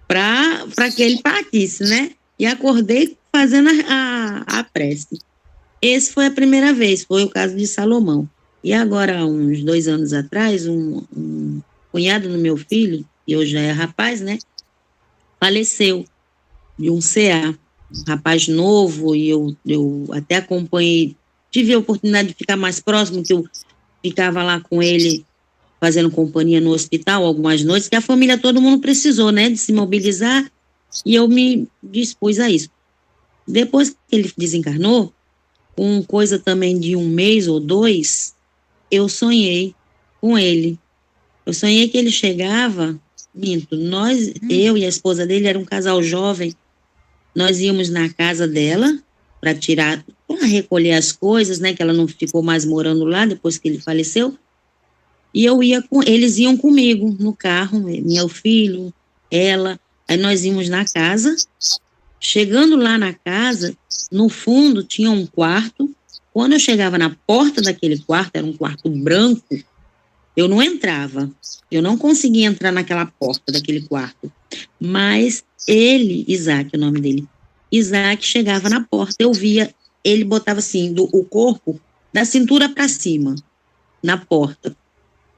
para que ele partisse, né? E acordei fazendo a prece. Esse foi a primeira vez, foi o caso de Salomão. E agora, uns 2 anos atrás, um cunhado do meu filho, e hoje já é rapaz, né? Faleceu de um CA, um rapaz novo, e eu até acompanhei, tive a oportunidade de ficar mais próximo, que eu ficava lá com ele, fazendo companhia no hospital algumas noites, que a família, todo mundo precisou, né, de se mobilizar, e eu me dispus a isso. Depois que ele desencarnou, com coisa também de 1 mês ou 2, eu sonhei com ele. Eu sonhei que ele chegava, eu e a esposa dele, era um casal jovem, nós íamos na casa dela para recolher as coisas, né, que ela não ficou mais morando lá depois que ele faleceu, e eles iam comigo no carro, meu filho, ela, aí nós íamos na casa. Chegando lá na casa, no fundo tinha um quarto. Quando eu chegava na porta daquele quarto, era um quarto branco, eu não entrava. Eu não conseguia entrar naquela porta daquele quarto. Mas ele, Isaac, o nome dele, Isaac chegava na porta, eu via, ele botava assim, o corpo da cintura para cima, na porta,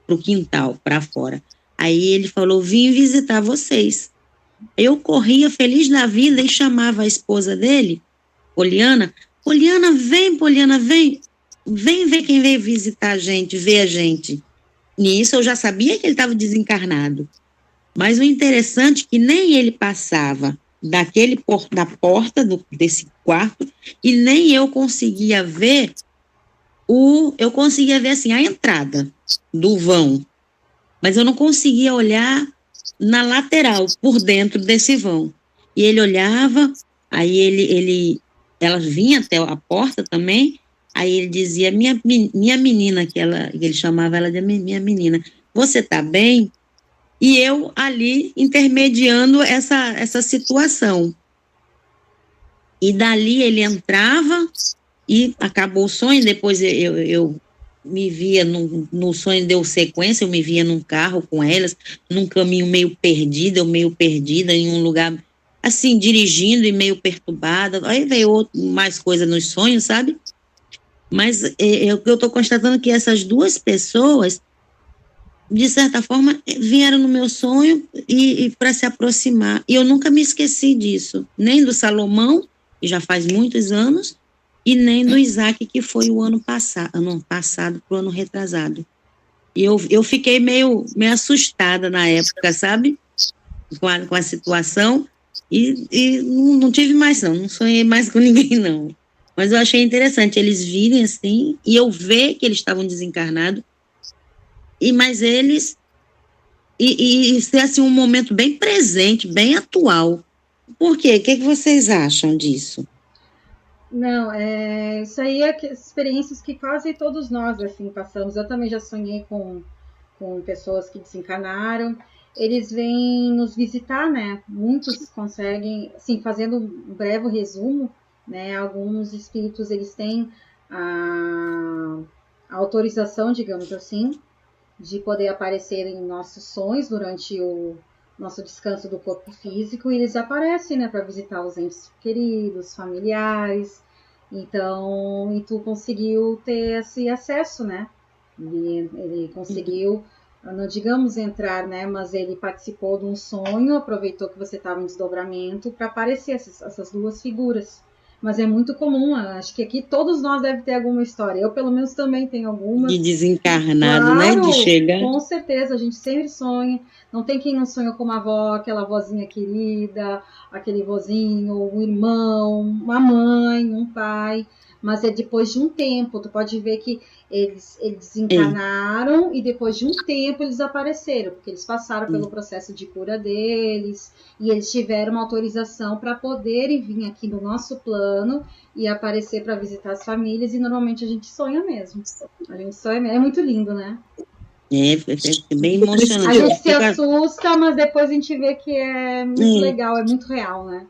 pro quintal, para fora. Aí ele falou, vim visitar vocês. Eu corria feliz da vida e chamava a esposa dele, Poliana, vem, vem ver quem veio visitar a gente, ver a gente. Nisso eu já sabia que ele estava desencarnado. Mas o interessante é que nem ele passava da porta desse quarto e nem eu conseguia ver eu conseguia ver assim a entrada do vão, mas eu não conseguia olhar na lateral, por dentro desse vão. E ele olhava, aí ela vinha até a porta também, aí ele dizia, minha menina, que ele chamava ela de minha menina, você tá bem? E eu ali intermediando essa situação. E dali ele entrava e acabou o sonho, depois eu me via no sonho, deu sequência, eu me via num carro com elas, num caminho meio perdida em um lugar, assim, dirigindo e meio perturbada. Aí veio mais coisa nos sonhos, sabe? Mas eu estou constatando que essas duas pessoas, de certa forma, vieram no meu sonho e para se aproximar. E eu nunca me esqueci disso, nem do Salomão, que já faz muitos anos, e nem do Isaac, que foi o ano passado para o ano retrasado. E eu fiquei meio assustada na época, sabe? Com a situação, e não tive mais, não sonhei mais com ninguém, não. Mas eu achei interessante eles virem assim, e eu ver que eles estavam desencarnados, mas eles, e ser assim um momento bem presente, bem atual. Por quê? O que vocês acham disso? Não, isso aí é experiências que quase todos nós assim passamos. Eu também já sonhei com pessoas que desencarnaram. Eles vêm nos visitar, né? Muitos conseguem, assim, fazendo um breve resumo, né? Alguns espíritos eles têm a autorização, digamos assim, de poder aparecer em nossos sonhos durante o nosso descanso do corpo físico, e eles aparecem, né, para visitar os entes queridos, familiares. Então, e tu conseguiu ter esse acesso, né? Ele conseguiu, não digamos entrar, né? Mas ele participou de um sonho, aproveitou que você estava em desdobramento para aparecer essas duas figuras. Mas é muito comum, acho que aqui todos nós devem ter alguma história. Eu, pelo menos, também tenho algumas. De desencarnado, claro, né? De chegar. Com certeza, a gente sempre sonha. Não tem quem não sonha com uma avó, aquela vozinha querida, aquele vozinho, um irmão, uma mãe, um pai. Mas é depois de um tempo, tu pode ver que eles desencarnaram e depois de um tempo eles apareceram, porque eles passaram pelo processo de cura deles e eles tiveram uma autorização para poderem vir aqui no nosso plano e aparecer para visitar as famílias, e normalmente a gente sonha mesmo. A gente sonha mesmo. É muito lindo, né? É bem emocionante. A gente se assusta, mas depois a gente vê que é muito legal, é muito real, né?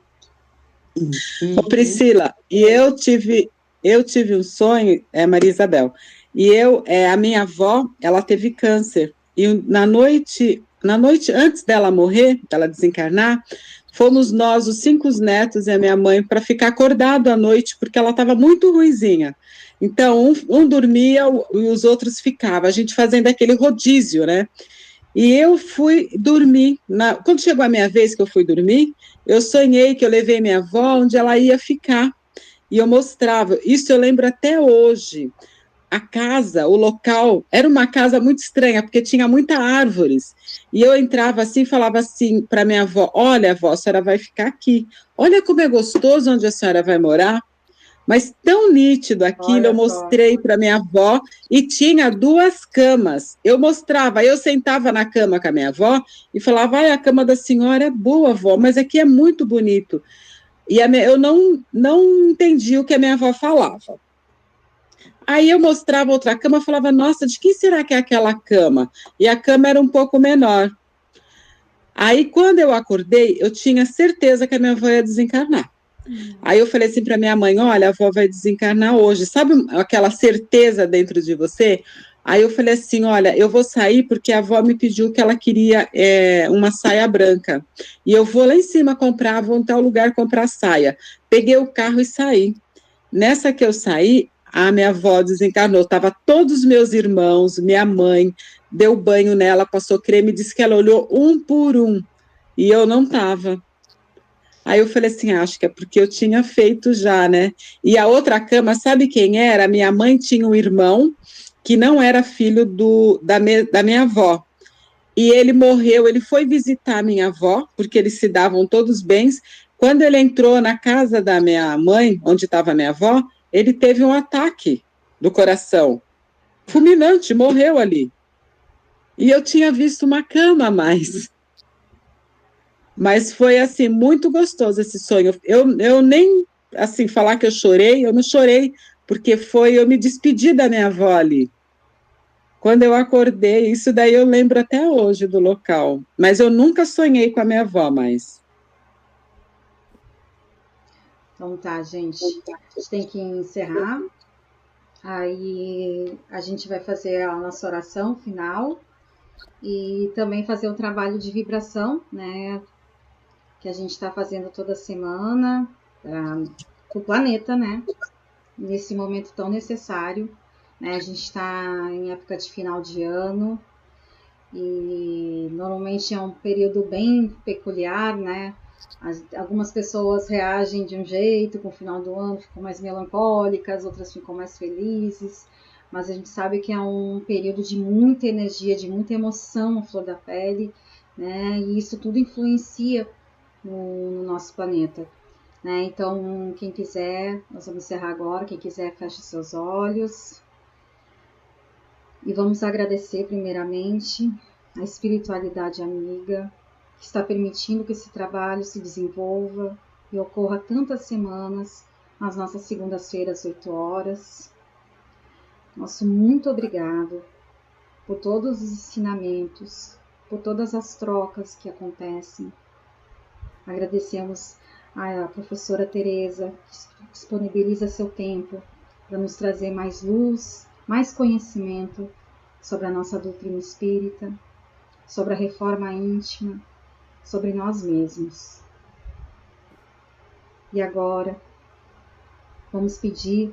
Ô, Priscila, e eu tive um sonho, Maria Isabel, e a minha avó, ela teve câncer, e na noite antes dela morrer, dela desencarnar, fomos nós, os 5 netos e a minha mãe, para ficar acordado à noite, porque ela estava muito ruinzinha. Então, um dormia e os outros ficavam, a gente fazendo aquele rodízio, né? E eu fui dormir, quando chegou a minha vez que eu fui dormir, eu sonhei que eu levei minha avó onde ela ia ficar, e eu mostrava, isso eu lembro até hoje. A casa, o local, era uma casa muito estranha, porque tinha muitas árvores, e eu entrava assim e falava assim para minha avó, olha, avó, a senhora vai ficar aqui, olha como é gostoso onde a senhora vai morar, mas tão nítido aquilo, olha, eu mostrei para minha avó, e tinha 2 camas, eu mostrava, eu sentava na cama com a minha avó, e falava, a cama da senhora é boa, avó, mas aqui é muito bonito, e eu não entendi o que a minha avó falava. Aí eu mostrava outra cama, falava, nossa, de quem será que é aquela cama? E a cama era um pouco menor. Aí, quando eu acordei, eu tinha certeza que a minha avó ia desencarnar. Aí eu falei assim para minha mãe, olha, a avó vai desencarnar hoje. Sabe aquela certeza dentro de você? Aí eu falei assim, olha, eu vou sair porque a avó me pediu que ela queria uma saia branca. E eu vou lá em cima comprar, vou em tal lugar comprar saia. Peguei o carro e saí. Nessa que eu saí, a minha avó desencarnou. Estava todos os meus irmãos, minha mãe, deu banho nela, passou creme, disse que ela olhou um por um. E eu não estava. Aí eu falei assim, acho que é porque eu tinha feito já, né? E a outra cama, sabe quem era? Minha mãe tinha um irmão que não era filho da minha avó. E ele morreu, ele foi visitar a minha avó, porque eles se davam todos bens. Quando ele entrou na casa da minha mãe, onde estava a minha avó, ele teve um ataque do coração. Fulminante, morreu ali. E eu tinha visto uma cama a mais. Mas foi, assim, muito gostoso esse sonho. Eu nem, assim, falar que eu não chorei, porque eu me despedi da minha avó ali. Quando eu acordei, isso daí eu lembro até hoje do local. Mas eu nunca sonhei com a minha avó mais. Então tá, gente. A gente tem que encerrar. Aí a gente vai fazer a nossa oração final e também fazer um trabalho de vibração, né? Que a gente está fazendo toda semana para o planeta, né? Nesse momento tão necessário, né? A gente está em época de final de ano e normalmente é um período bem peculiar, né? Algumas pessoas reagem de um jeito com o final do ano, ficam mais melancólicas, outras ficam mais felizes, mas a gente sabe que é um período de muita energia, de muita emoção à flor da pele, né? E isso tudo influencia no nosso planeta, né? Então, quem quiser, nós vamos encerrar agora. Quem quiser, feche seus olhos e vamos agradecer primeiramente a espiritualidade amiga que está permitindo que esse trabalho se desenvolva e ocorra tantas semanas nas nossas segundas-feiras, 8 horas. Nosso muito obrigado por todos os ensinamentos, por todas as trocas que acontecem. Agradecemos à professora Tereza, que disponibiliza seu tempo para nos trazer mais luz, mais conhecimento sobre a nossa doutrina espírita, sobre a reforma íntima, sobre nós mesmos. E agora, vamos pedir,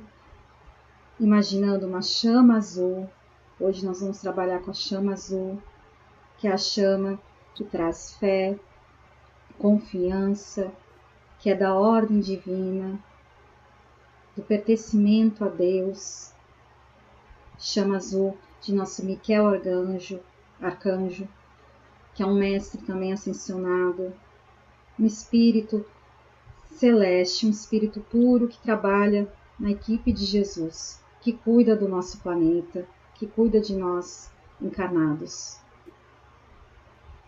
imaginando uma chama azul. Hoje nós vamos trabalhar com a chama azul, que é a chama que traz fé, confiança, que é da ordem divina, do pertencimento a Deus. Chama azul de nosso Miquel Arcanjo, que é um mestre também ascensionado, um espírito celeste, um espírito puro que trabalha na equipe de Jesus, que cuida do nosso planeta, que cuida de nós encarnados.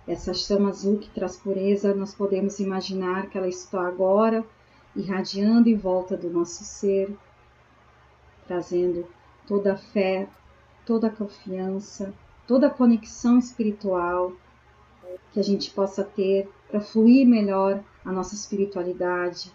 Essa chama azul que traz pureza, nós podemos imaginar que ela está agora irradiando em volta do nosso ser, trazendo toda a fé, toda a confiança, toda a conexão espiritual que a gente possa ter para fluir melhor a nossa espiritualidade,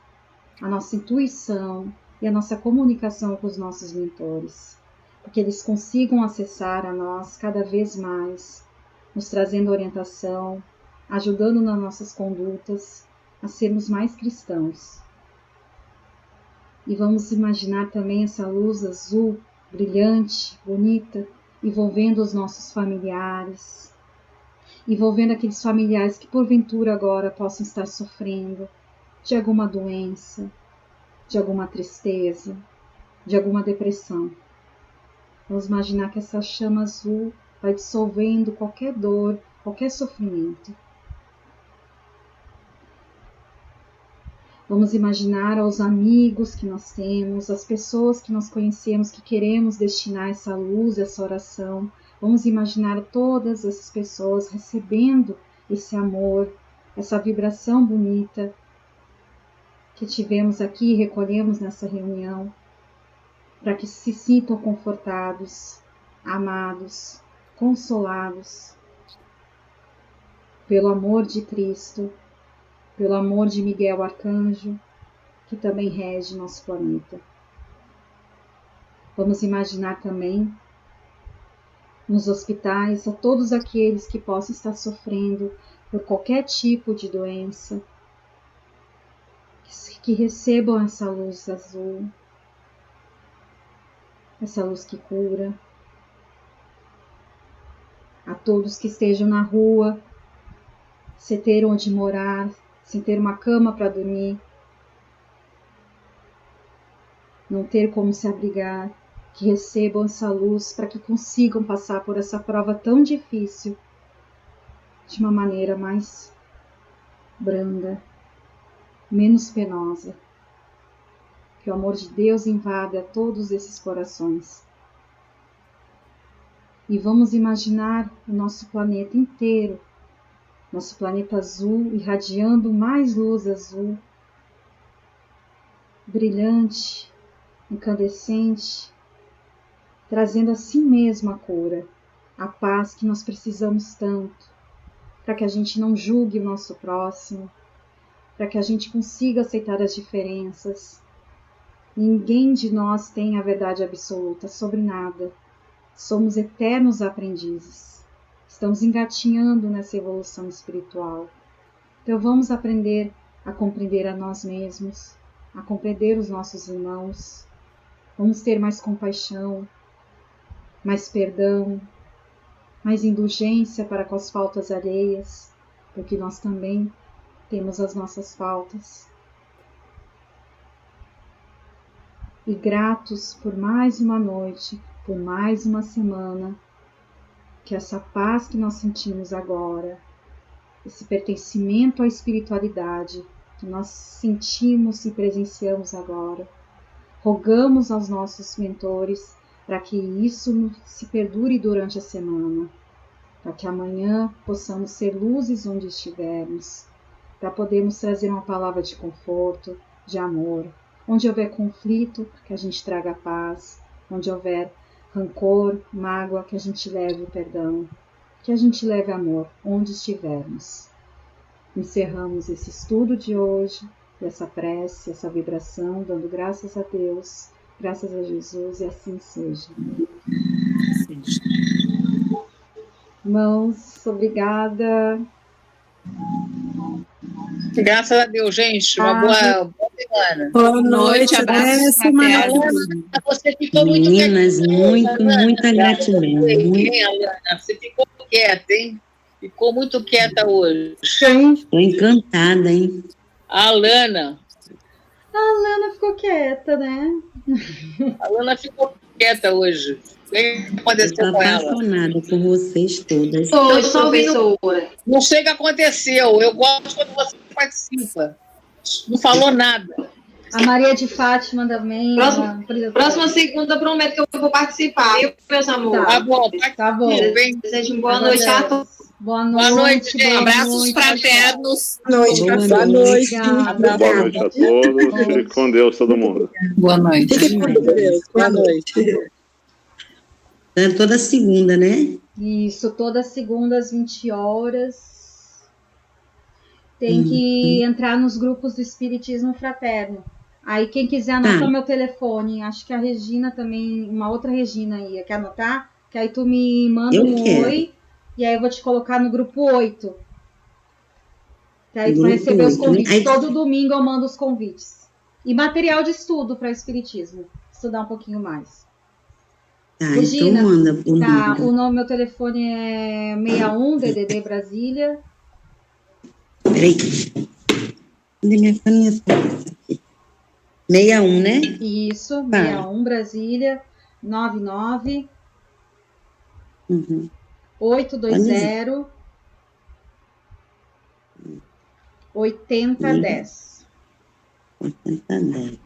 a nossa intuição e a nossa comunicação com os nossos mentores, porque eles consigam acessar a nós cada vez mais, nos trazendo orientação, ajudando nas nossas condutas a sermos mais cristãos. E vamos imaginar também essa luz azul, brilhante, bonita, envolvendo os nossos familiares, envolvendo aqueles familiares que porventura agora possam estar sofrendo de alguma doença, de alguma tristeza, de alguma depressão. Vamos imaginar que essa chama azul vai dissolvendo qualquer dor, qualquer sofrimento. Vamos imaginar aos amigos que nós temos, as pessoas que nós conhecemos, que queremos destinar essa luz, essa oração. Vamos imaginar todas essas pessoas recebendo esse amor, essa vibração bonita que tivemos aqui e recolhemos nessa reunião. para que se sintam confortados, amados, consolados pelo amor de Cristo, pelo amor de Miguel Arcanjo, que também rege nosso planeta. Vamos imaginar também nos hospitais a todos aqueles que possam estar sofrendo por qualquer tipo de doença, que recebam essa luz azul, essa luz que cura. A todos que estejam na rua, sem ter onde morar, sem ter uma cama para dormir, não ter como se abrigar, que recebam essa luz para que consigam passar por essa prova tão difícil de uma maneira mais branda, menos penosa. Que o amor de Deus invada todos esses corações. E vamos imaginar o nosso planeta inteiro, nosso planeta azul, irradiando mais luz azul, brilhante, incandescente, trazendo a si mesmo a cura, a paz que nós precisamos tanto, para que a gente não julgue o nosso próximo, para que a gente consiga aceitar as diferenças. Ninguém de nós tem a verdade absoluta sobre nada. Somos eternos aprendizes. Estamos engatinhando nessa evolução espiritual. Então vamos aprender a compreender a nós mesmos, a compreender os nossos irmãos. Vamos ter mais compaixão, mais perdão, mais indulgência para com as faltas alheias, porque nós também temos as nossas faltas. E gratos por mais uma noite, por mais uma semana, que essa paz que nós sentimos agora, esse pertencimento à espiritualidade que nós sentimos e presenciamos agora, rogamos aos nossos mentores para que isso se perdure durante a semana, para que amanhã possamos ser luzes onde estivermos, para podermos trazer uma palavra de conforto, de amor. Onde houver conflito, que a gente traga paz. Onde houver rancor, mágoa, que a gente leve o perdão. Que a gente leve amor, onde estivermos. Encerramos esse estudo de hoje, essa prece, essa vibração, dando graças a Deus, graças a Jesus, e assim seja. Irmãos, obrigada. Graças a Deus, gente. Uma boa semana. Boa noite, abraço. Você ficou muito Meninas, muita gratidão. Alana, você ficou quieta, hein? Ficou muito quieta hoje. Estou encantada, hein? A Alana ficou quieta, né? A Alana ficou quieta hoje. O que aconteceu com ela? Estou apaixonada por vocês todas. Oi, professora. Não sei o que aconteceu. Eu gosto quando você participa. Não falou nada. A Maria de Fátima também. Próxima segunda, prometo que eu vou participar. Viu, meus amores? Tá bom. Tá bom. Desejo boa noite a todos. Boa noite, gente. Abraços fraternos. Boa noite. Boa noite a todos. Fique com Deus, todo mundo. Boa noite. Fique com Deus. Boa noite. É toda segunda, né? Isso, toda segunda às 20 horas. Tem que entrar nos grupos do Espiritismo Fraterno. Aí quem quiser anotar meu telefone, acho que a Regina também, uma outra Regina aí, quer anotar? Que aí tu me manda oi, e aí eu vou te colocar no grupo 8. Que aí tu vai receber os convites. Aí, todo domingo eu mando os convites. E material de estudo para Espiritismo. Estudar um pouquinho mais. Tá, Regina, então manda por tá, meu telefone é 61 DDD Brasília. Peraí. Cadê minha caminha? 61, né? Isso, 61 Brasília, 99 820 8010. 8010.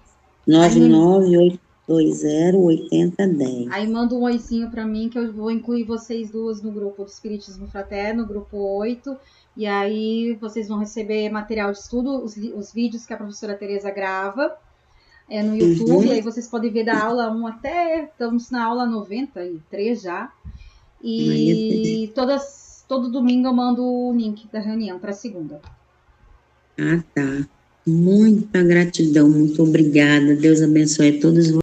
998208010. Aí manda um oizinho para mim que eu vou incluir vocês duas no grupo do Espiritismo Fraterno, grupo 8. E aí vocês vão receber material de estudo, os vídeos que a professora Tereza grava. no YouTube, aí vocês podem ver da aula 1 até, estamos na aula 93 já, e todo domingo eu mando o link da reunião para segunda. Ah, tá. Muita gratidão, muito obrigada. Deus abençoe a todos vocês.